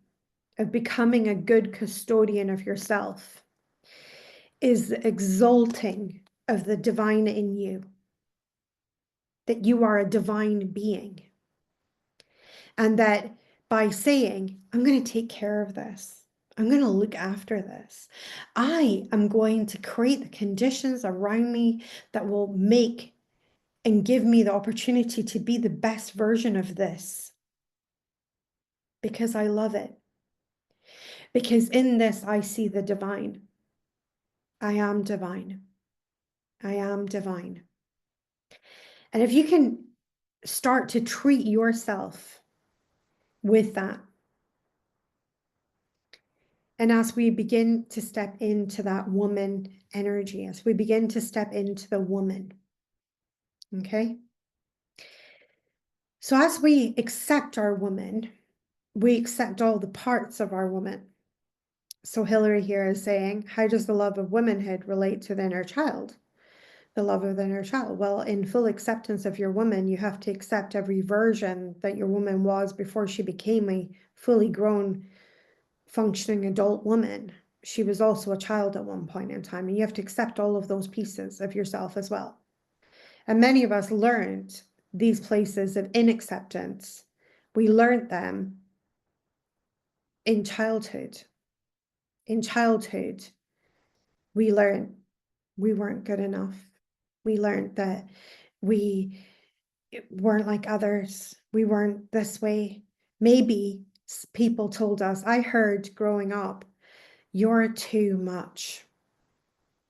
of becoming a good custodian of yourself is the exalting of the divine in you, that you are a divine being. And that by saying, I'm going to take care of this, I'm going to look after this, I am going to create the conditions around me that will make and give me the opportunity to be the best version of this, because I love it. Because in this, I see the divine. I am divine. I am divine. And if you can start to treat yourself with that, and as we begin to step into that woman energy, as we begin to step into the woman, okay? So as we accept our woman, we accept all the parts of our woman. So Hillary here is saying, how does the love of womanhood relate to the inner child? The love of the inner child. Well, in full acceptance of your woman, you have to accept every version that your woman was before she became a fully grown, functioning adult woman. She was also a child at one point in time, and you have to accept all of those pieces of yourself as well. And many of us learned these places of inacceptance. We learned them in childhood. In childhood, we learned we weren't good enough. We learned that we weren't like others. We weren't this way. Maybe people told us, I heard growing up, you're too much,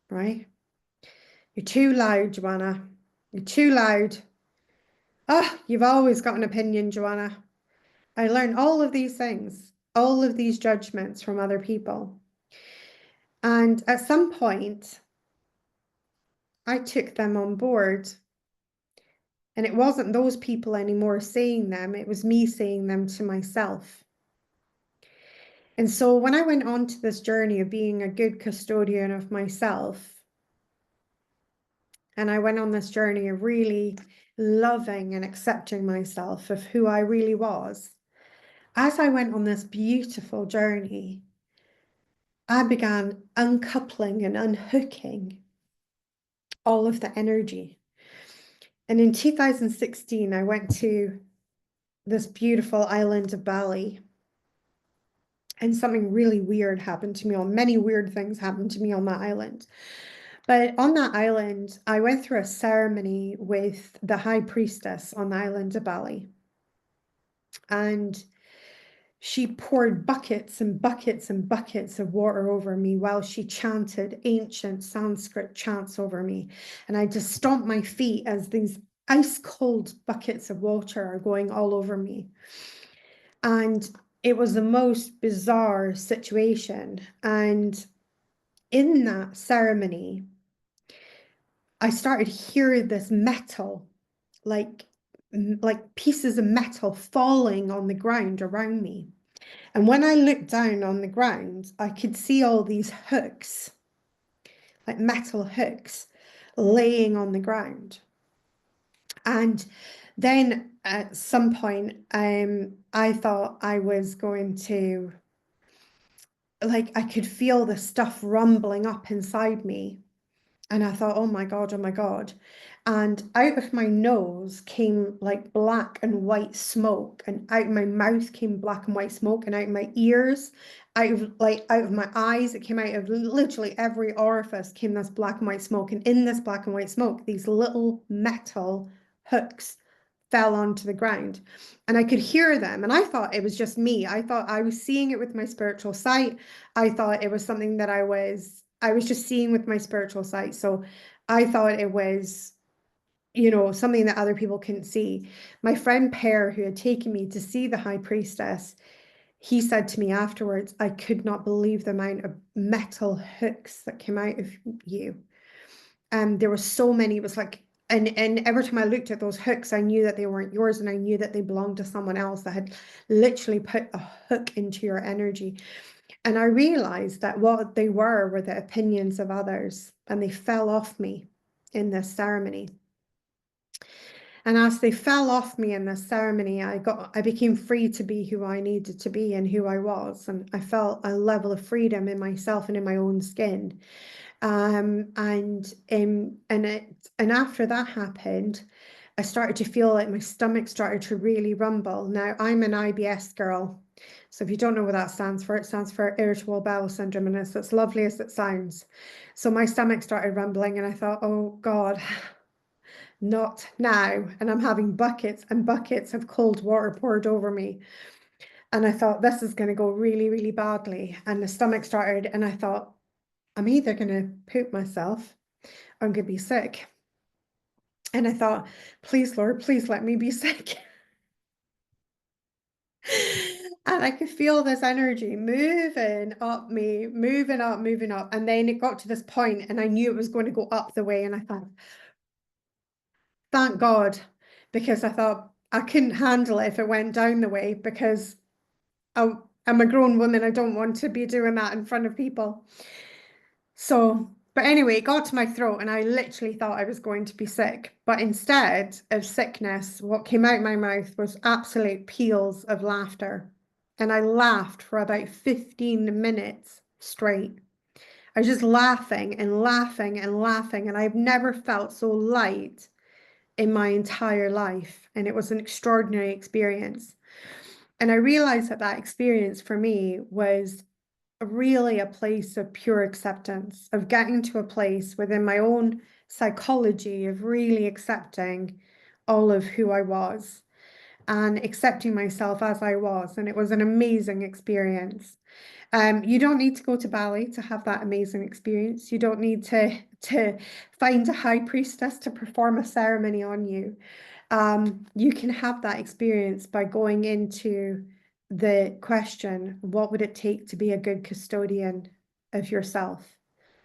right? You're too loud, Joanna. You're too loud. Oh, you've always got an opinion, Joanna. I learned all of these things, all of these judgments from other people. And at some point, I took them on board. And it wasn't those people anymore saying them, it was me saying them to myself. And so when I went on to this journey of being a good custodian of myself And I went on this journey of really loving and accepting myself of who I really was. As I went on this beautiful journey, I began uncoupling and unhooking all of the energy. And in 2016, I went to this beautiful island of Bali, and something really weird happened to me. Many weird things happened to me on that island. But on that island, I went through a ceremony with the high priestess on the island of Bali. And she poured buckets and buckets and buckets of water over me while she chanted ancient Sanskrit chants over me. And I just stomped my feet as these ice cold buckets of water are going all over me. And it was the most bizarre situation. And in that ceremony, I started hearing this metal, like pieces of metal falling on the ground around me. And when I looked down on the ground, I could see all these hooks, like metal hooks, laying on the ground. And then at some point, I thought I was going to, like, I could feel the stuff rumbling up inside me. And I thought, oh my God, oh my God. And out of my nose came like black and white smoke, and out of my mouth came black and white smoke, and out of my ears, out of my eyes, it came out of literally every orifice came this black and white smoke. And in this black and white smoke, these little metal hooks fell onto the ground, and I could hear them. And I thought it was just me. I thought I was seeing it with my spiritual sight. I thought it was something that I was just seeing with my spiritual sight. So I thought it was, something that other people couldn't see. My friend Per, who had taken me to see the high priestess, he said to me afterwards, I could not believe the amount of metal hooks that came out of you. There were so many. It was like, and every time I looked at those hooks, I knew that they weren't yours, and I knew that they belonged to someone else that had literally put a hook into your energy. And I realized that what they were the opinions of others, and they fell off me in this ceremony. And as they fell off me in this ceremony, I became free to be who I needed to be and who I was. And I felt a level of freedom in myself and in my own skin. And after that happened, I started to feel like my stomach started to really rumble. Now, I'm an IBS girl. So if you don't know what that stands for, it stands for irritable bowel syndrome, and it's as lovely as it sounds. So my stomach started rumbling, and I thought, oh God, not now. And I'm having buckets and buckets of cold water poured over me. And I thought, this is going to go really, really badly. And the stomach started, and I thought, I'm either going to poop myself or I'm going to be sick. And I thought, please, Lord, please let me be sick. And I could feel this energy moving up me, moving up, moving up. And then it got to this point, and I knew it was going to go up the way. And I thought, thank God, because I thought I couldn't handle it if it went down the way, because I'm a grown woman. I don't want to be doing that in front of people. So, but anyway, it got to my throat, and I literally thought I was going to be sick. But instead of sickness, what came out my mouth was absolute peals of laughter. And I laughed for about 15 minutes straight. I was just laughing and laughing and laughing, and I've never felt so light in my entire life. And it was an extraordinary experience. And I realized that that experience for me was really a place of pure acceptance, of getting to a place within my own psychology of really accepting all of who I was and accepting myself as I was. And it was an amazing experience. You don't need to go to Bali to have that amazing experience. You don't need to find a high priestess to perform a ceremony on you. You can have that experience by going into the question, what would it take to be a good custodian of yourself?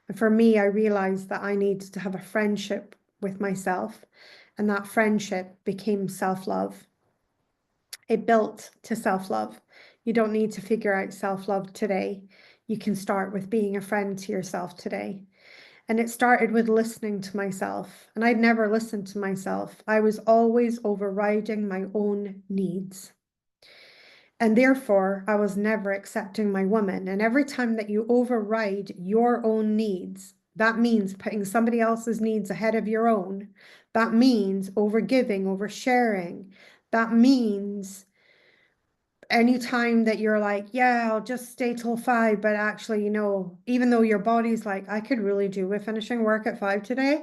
And for me, I realized that I needed to have a friendship with myself, and that friendship became self-love. It built to self-love. You don't need to figure out self-love today. You can start with being a friend to yourself today. And it started with listening to myself. And I'd never listened to myself. I was always overriding my own needs. And therefore, I was never accepting my woman. And every time that you override your own needs, that means putting somebody else's needs ahead of your own. That means overgiving, oversharing. That means anytime that you're like, yeah, I'll just stay till 5, but actually, even though your body's like, I could really do with finishing work at 5 today,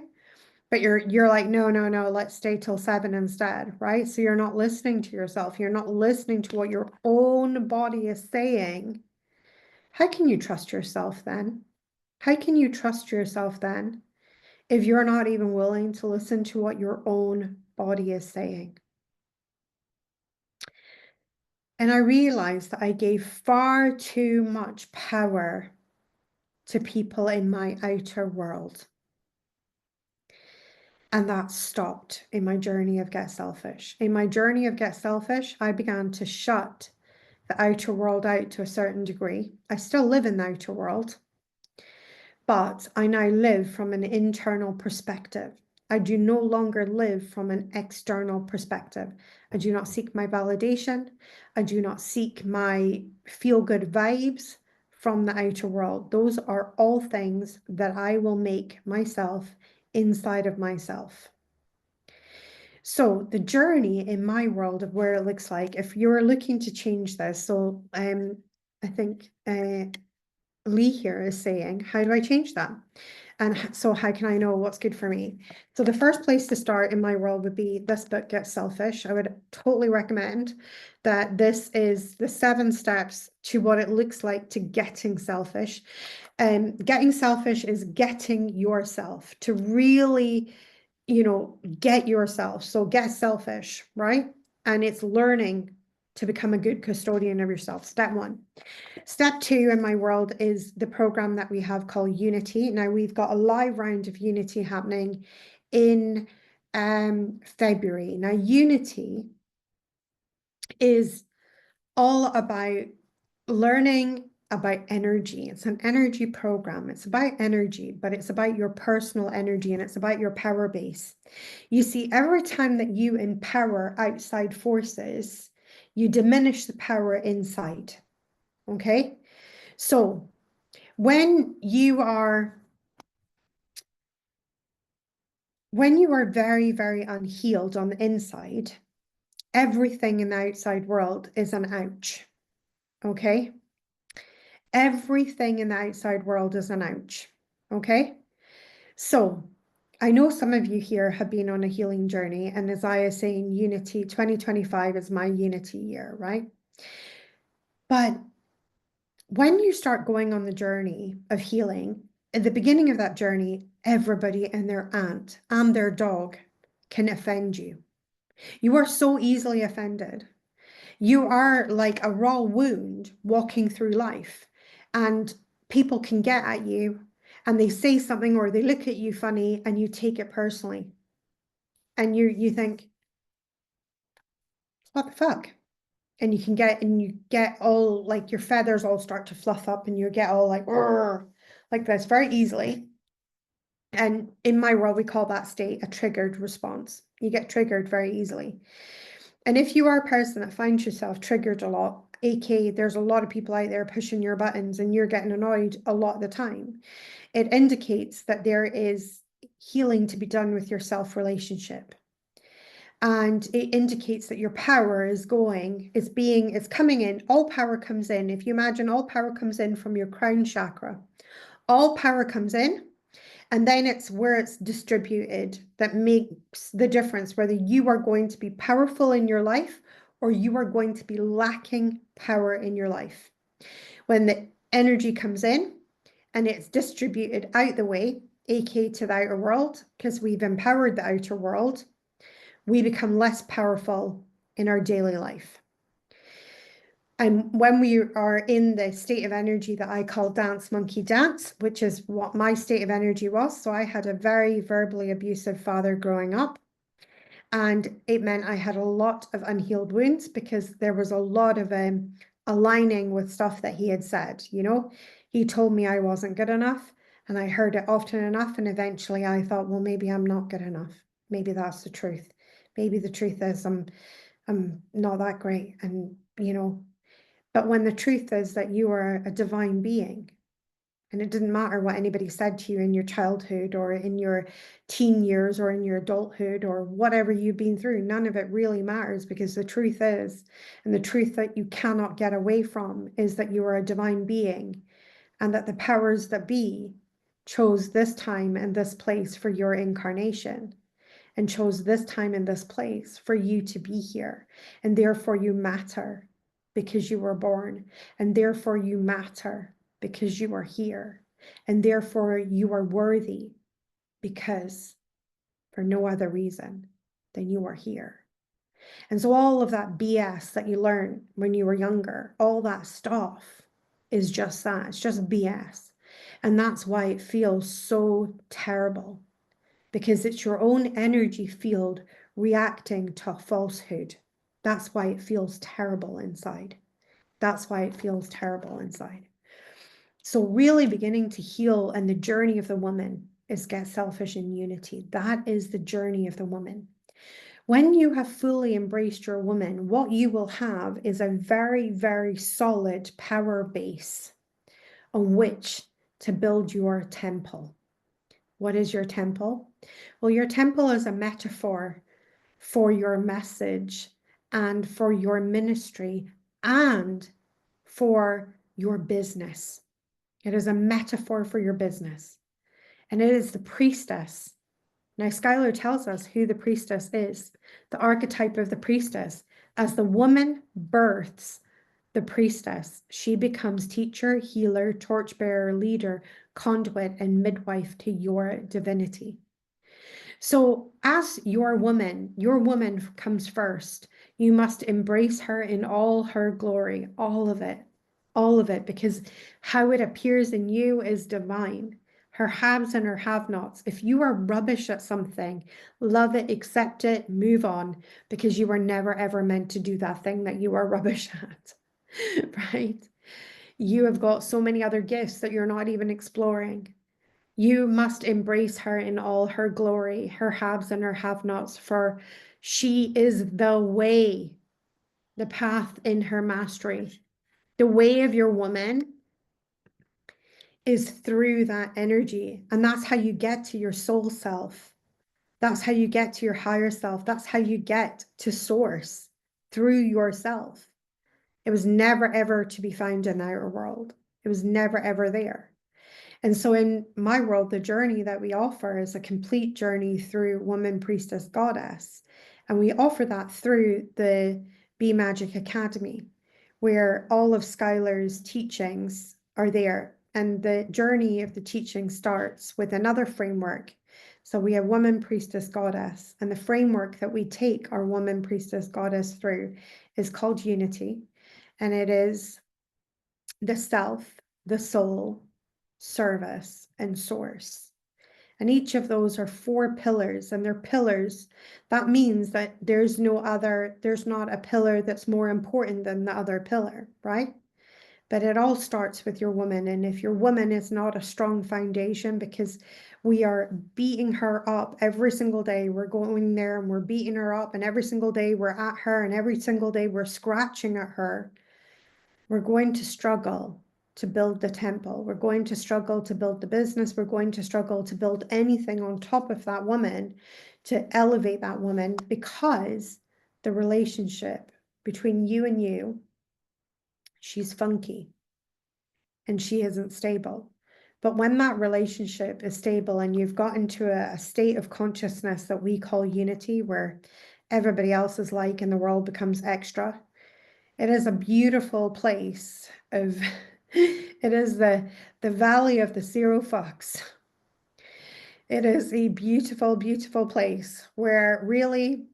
but you're like, no, no, no, let's stay till 7 instead, right? So you're not listening to yourself. You're not listening to what your own body is saying. How can you trust yourself then? How can you trust yourself then if you're not even willing to listen to what your own body is saying? And I realized that I gave far too much power to people in my outer world. And that stopped in my journey of Get Selfish. In my journey of Get Selfish, I began to shut the outer world out to a certain degree. I still live in the outer world, but I now live from an internal perspective. I do no longer live from an external perspective. I do not seek my validation. I do not seek my feel-good vibes from the outer world. Those are all things that I will make myself inside of myself. So the journey in my world of where it looks like, if you're looking to change this, so I think Lee here is saying, how do I change that? And so how can I know what's good for me? So the first place to start in my world would be this book, Get Selfish. I would totally recommend that. This is the 7 steps to what it looks like to getting selfish. Getting selfish is getting yourself to really, get yourself. So get selfish, right? And it's learning to become a good custodian of yourself. Step 1. Step 2 in my world is the program that we have called Unity. Now we've got a live round of Unity happening in February. Now Unity is all about learning about energy. It's an energy program. It's about energy, but it's about your personal energy and it's about your power base. You see, every time that you empower outside forces, you diminish the power inside. Okay? So when you are very, very unhealed on the inside, everything in the outside world is an ouch. Okay? Everything in the outside world is an ouch. Okay? So I know some of you here have been on a healing journey, and as I is saying, Unity 2025 is my Unity year, right? But when you start going on the journey of healing, at the beginning of that journey, everybody and their aunt and their dog can offend you. You are so easily offended. You are like a raw wound walking through life, and people can get at you and they say something or they look at you funny and you take it personally. And you think, what the fuck? And you get all like your feathers all start to fluff up and you get all like this very easily. And in my world, we call that state a triggered response. You get triggered very easily. And if you are a person that finds yourself triggered a lot, aka there's a lot of people out there pushing your buttons and you're getting annoyed a lot of the time, it indicates that there is healing to be done with your self-relationship. And it indicates that your power is coming in. All power comes in. If you imagine, all power comes in from your crown chakra. All power comes in, and then it's where it's distributed that makes the difference, whether you are going to be powerful in your life or you are going to be lacking power in your life. When the energy comes in and it's distributed out the way, aka to the outer world, because we've empowered the outer world, we become less powerful in our daily life. And when we are in the state of energy that I call dance monkey dance, which is what my state of energy was. So I had a very verbally abusive father growing up. And it meant I had a lot of unhealed wounds because there was a lot of aligning with stuff that he had said. He told me I wasn't good enough. And I heard it often enough, and eventually I thought, well, maybe I'm not good enough. Maybe that's the truth. Maybe the truth is I'm not that great. And, but when the truth is that you are a divine being, and it didn't matter what anybody said to you in your childhood or in your teen years or in your adulthood or whatever you've been through, none of it really matters, because the truth is, and the truth that you cannot get away from, is that you are a divine being, and that the powers that be chose this time and this place for your incarnation, and chose this time and this place for you to be here. And therefore you matter because you were born. And therefore you matter because you are here. And therefore you are worthy because, for no other reason than you are here. And so all of that BS that you learned when you were younger, all that stuff is just that. It's just BS. And that's why it feels so terrible, because it's your own energy field reacting to a falsehood. That's why it feels terrible inside. That's why it feels terrible inside. So really beginning to heal, and the journey of the woman is get selfish in unity. That is the journey of the woman. When you have fully embraced your woman, what you will have is a very, very solid power base on which to build your temple. What is your temple? Well, your temple is a metaphor for your message and for your ministry and for your business. It is a metaphor for your business. And it is the priestess. Now, Schuyler tells us who the priestess is, the archetype of the priestess. As the woman births the priestess, she becomes teacher, healer, torchbearer, leader, conduit, and midwife to your divinity. So as your woman comes first. You must embrace her in all her glory, all of it, because how it appears in you is divine. Her haves and her have-nots. If you are rubbish at something, love it, accept it, move on, because you were never ever meant to do that thing that you are rubbish at, right? You have got so many other gifts that you're not even exploring. You must embrace her in all her glory, her haves and her have-nots, for she is the way, the path in her mastery. The way of your woman is through that energy, and that's how you get to your soul self. That's how you get to your higher self. That's how you get to source, through yourself. It was never ever to be found in the outer world. It was never ever there. And so in my world, the journey that we offer is a complete journey through Woman, Priestess, Goddess. And we offer that through the Be Magic Academy, where all of Schuyler's teachings are there. And the journey of the teaching starts with another framework. So we have Woman, Priestess, Goddess. And the framework that we take our Woman, Priestess, Goddess through is called Unity. And it is the self, the soul, service, and source. And each of those are 4 pillars, and they're pillars. That means that there's not a pillar that's more important than the other pillar, right? But it all starts with your woman. And if your woman is not a strong foundation, because we are beating her up every single day, we're going there and we're beating her up, and every single day we're at her, and every single day we're scratching at her, we're going to struggle to build the temple. We're going to struggle to build the business. We're going to struggle to build anything on top of that woman, to elevate that woman, because the relationship between you and you, she's funky and she isn't stable. But when that relationship is stable and you've got into a state of consciousness that we call unity, where everybody else is like and the world becomes extra, it is a beautiful place of, it is the valley of the zero fucks. It is a beautiful, beautiful place where really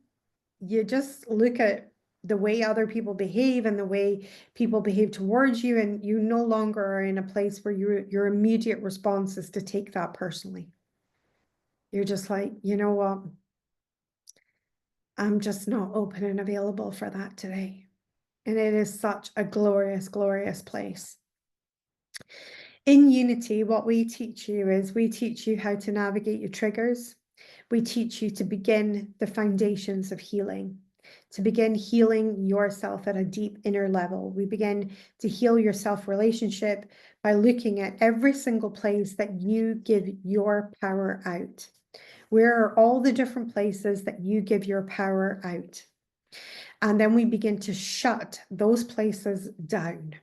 you just look at the way other people behave and the way people behave towards you, and you no longer are in a place where your immediate response is to take that personally. You're just like, you know what? I'm just not open and available for that today. And it is such a glorious, glorious place. In Unity, what we teach you is we teach you how to navigate your triggers. We teach you to begin the foundations of healing, to begin healing yourself at a deep inner level. We begin to heal your self-relationship by looking at every single place that you give your power out. Where are all the different places that you give your power out? And then we begin to shut those places down,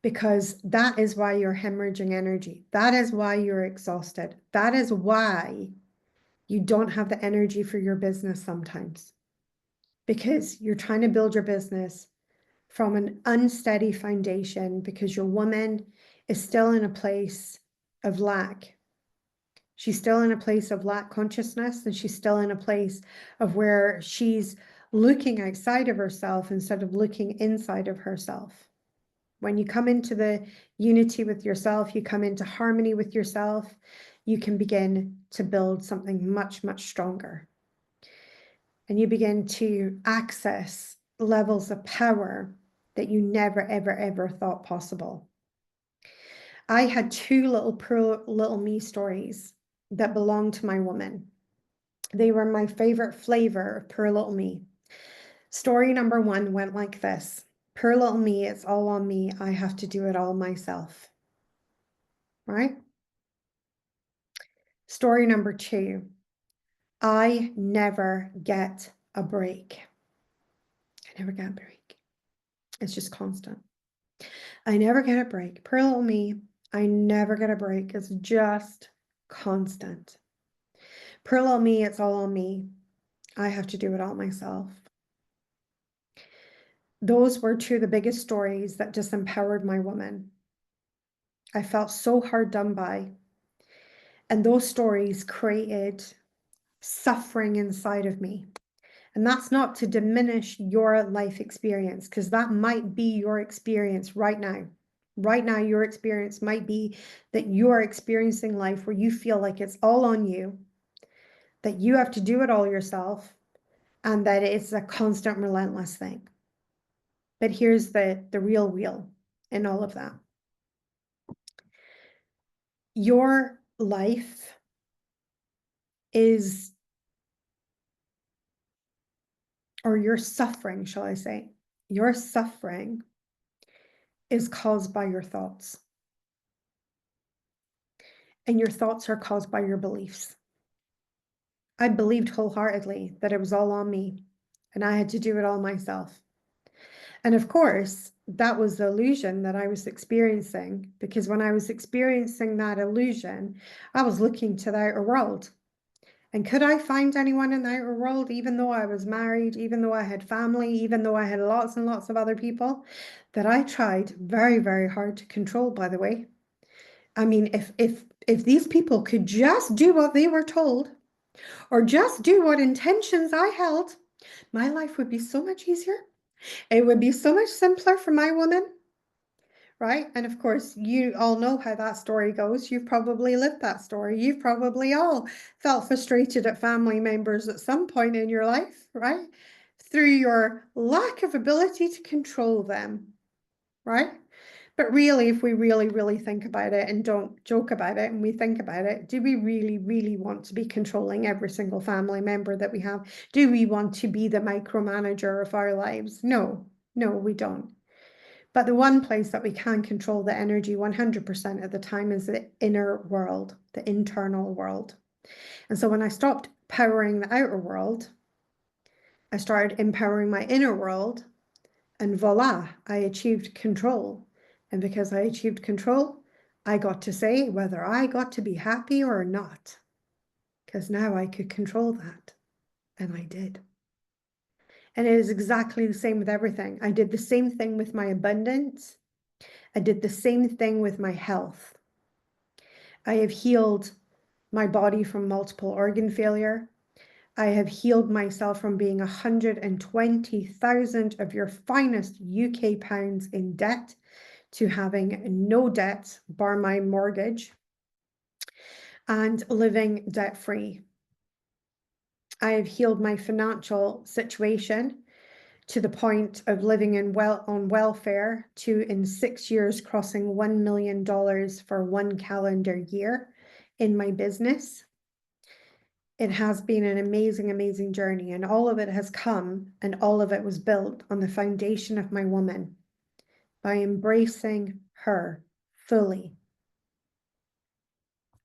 because that is why you're hemorrhaging energy. That is why you're exhausted. That is why you don't have the energy for your business sometimes, because you're trying to build your business from an unsteady foundation, because your woman is still in a place of lack. She's still in a place of lack consciousness, and she's still in a place of where she's looking outside of herself instead of looking inside of herself. When you come into the unity with yourself, you come into harmony with yourself, you can begin to build something much, much stronger. And you begin to access levels of power that you never, ever, ever thought possible. I had two little me stories that belonged to my woman. They were my favorite flavor of Poor Little Me. Story number one went like this. Poor little me, it's all on me. I have to do it all myself. Right? Story number two. I never get a break. I never get a break. It's just constant. I never get a break. Poor little me, I never get a break. It's just constant. Poor little me, it's all on me. I have to do it all myself. Those were two of the biggest stories that disempowered my woman. I felt so hard done by. And those stories created suffering inside of me. And that's not to diminish your life experience, because that might be your experience right now. Right now, your experience might be that you're experiencing life where you feel like it's all on you, that you have to do it all yourself, and that it's a constant, relentless thing. But here's the real wheel in all of that. Your life is, or your suffering, shall I say, your suffering is caused by your thoughts. And your thoughts are caused by your beliefs. I believed wholeheartedly that it was all on me and I had to do it all myself. And of course, that was the illusion that I was experiencing, because when I was experiencing that illusion, I was looking to the outer world. And could I find anyone in the outer world, even though I was married, even though I had family, even though I had lots and lots of other people that I tried very, very hard to control, by the way? I mean, if these people could just do what they were told, or just do what intentions I held, my life would be so much easier. It would be so much simpler for my woman, right? And of course, you all know how that story goes. You've probably lived that story. You've probably all felt frustrated at family members at some point in your life, right? Through your lack of ability to control them, right? But really, if we really, really think about it and don't joke about it and we think about it, do we really, really want to be controlling every single family member that we have? Do we want to be the micromanager of our lives? No, no, we don't. But the one place that we can control the energy 100% of the time is the inner world, the internal world. And so when I stopped powering the outer world, I started empowering my inner world, and voila, I achieved control. And because I achieved control, I got to say whether I got to be happy or not, because now I could control that. And I did. And it is exactly the same with everything. I did the same thing with my abundance. I did the same thing with my health. I have healed my body from multiple organ failure. I have healed myself from being 120,000 of your finest UK pounds in debt to having no debt, bar my mortgage, and living debt-free. I have healed my financial situation to the point of living on welfare to in 6 years crossing $1 million for one calendar year in my business. It has been an amazing, amazing journey, and all of it has come and all of it was built on the foundation of my woman by embracing her fully.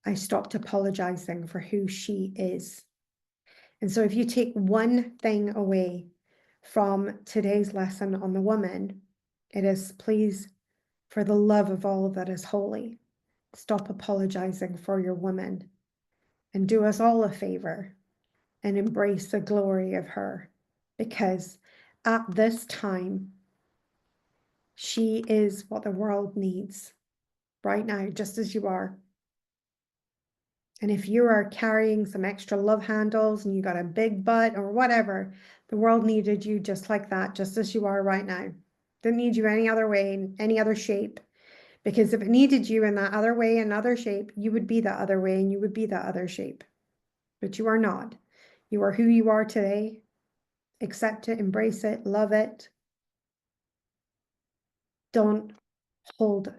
I stopped apologizing for who she is. And so if you take one thing away from today's lesson on the woman, it is, please, for the love of all that is holy, stop apologizing for your woman and do us all a favor and embrace the glory of her, because at this time, she is what the world needs right now, just as you are. And if you are carrying some extra love handles and you got a big butt or whatever, the world needed you just like that, just as you are right now. Didn't need you any other way, in any other shape. Because if it needed you in that other way, another shape, you would be that other way and you would be that other shape. But you are not. You are who you are today. Accept it, embrace it, love it. Don't hold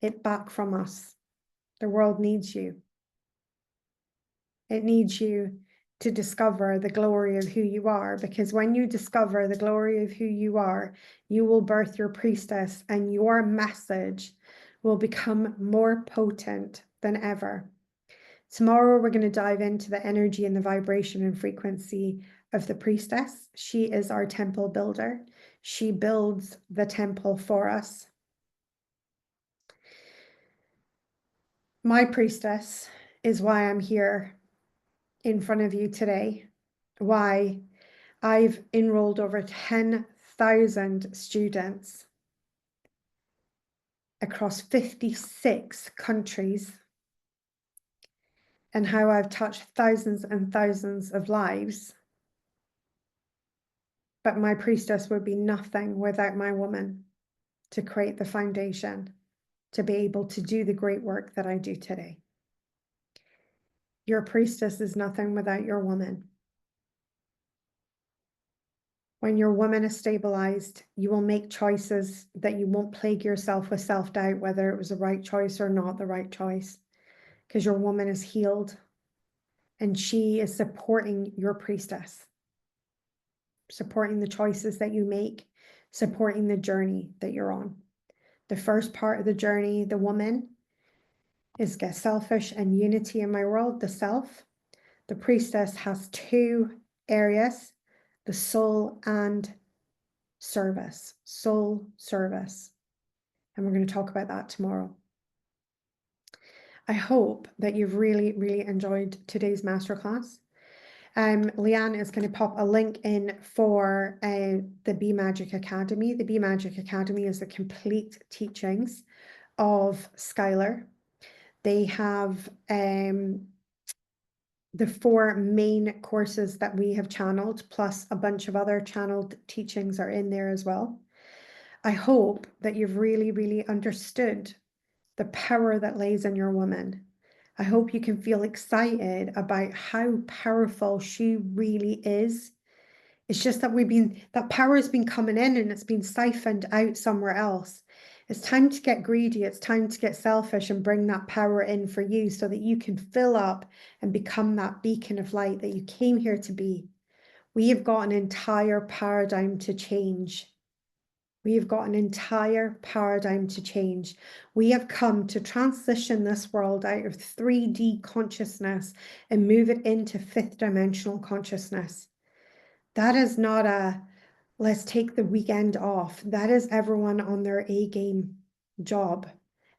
it back from us. The world needs you. It needs you to discover the glory of who you are, because when you discover the glory of who you are, you will birth your priestess and your message will become more potent than ever. Tomorrow, we're going to dive into the energy and the vibration and frequency of the priestess. She is our temple builder. She builds the temple for us. My priestess is why I'm here in front of you today, why I've enrolled over 10,000 students across 56 countries, and how I've touched thousands and thousands of lives. But my priestess would be nothing without my woman to create the foundation to be able to do the great work that I do today. Your priestess is nothing without your woman. When your woman is stabilized, you will make choices that you won't plague yourself with self-doubt, whether it was the right choice or not the right choice, because your woman is healed and she is supporting your priestess, supporting the choices that you make, supporting the journey that you're on. The first part of the journey, the woman, is get selfish and unity in my world, the self. The priestess has two areas, the soul and service, soul service. And we're going to talk about that tomorrow. I hope that you've really, really enjoyed today's masterclass. Leanne is going to pop a link in for the Be Magic Academy. The Be Magic Academy is the complete teachings of Skylar. They have the 4 main courses that we have channeled, plus a bunch of other channeled teachings are in there as well. I hope that you've really, really understood the power that lays in your woman. I hope you can feel excited about how powerful she really is. It's just that that power has been coming in and it's been siphoned out somewhere else. It's time to get greedy. It's time to get selfish and bring that power in for you so that you can fill up and become that beacon of light that you came here to be. We have got an entire paradigm to change. We have got an entire paradigm to change. We have come to transition this world out of 3D consciousness and move it into 5th dimensional consciousness. That is not a let's take the weekend off. That is everyone on their A game job.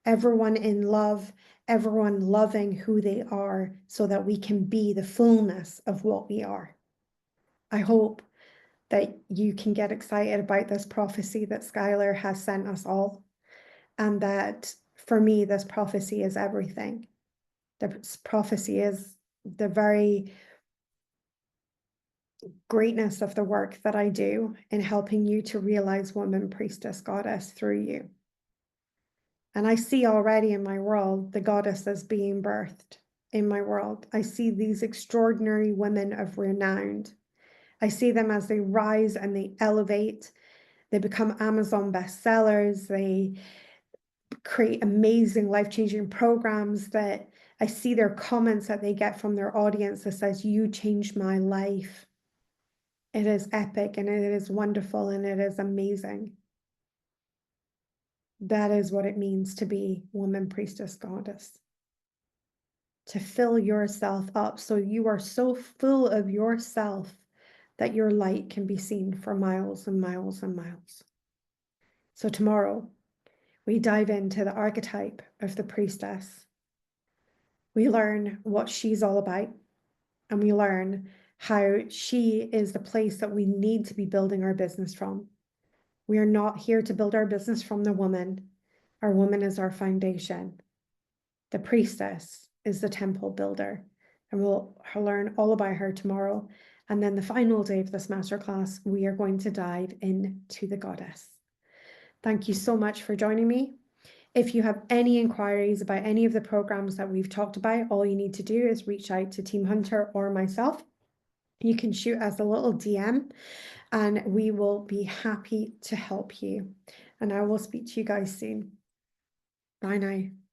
Everyone in love, everyone loving who they are so that we can be the fullness of what we are. I hope that you can get excited about this prophecy that Skylar has sent us all. And that for me, this prophecy is everything. This prophecy is the very greatness of the work that I do in helping you to realize woman, priestess, goddess through you. And I see already in my world, the goddesses being birthed in my world. I see these extraordinary women of renown. I see them as they rise and they elevate. They become Amazon bestsellers. They create amazing life-changing programs that I see their comments that they get from their audience that says, "You changed my life." It is epic and it is wonderful and it is amazing. That is what it means to be woman, priestess, goddess. To fill yourself up so you are so full of yourself that your light can be seen for miles and miles and miles. So tomorrow, we dive into the archetype of the priestess. We learn what she's all about, and we learn how she is the place that we need to be building our business from. We are not here to build our business from the woman. Our woman is our foundation. The priestess is the temple builder, and we'll learn all about her tomorrow. And then the final day of this masterclass, we are going to dive into the goddess. Thank you so much for joining me. If you have any inquiries about any of the programs that we've talked about, all you need to do is reach out to Team Hunter or myself. You can shoot us a little DM and we will be happy to help you. And I will speak to you guys soon. Bye now.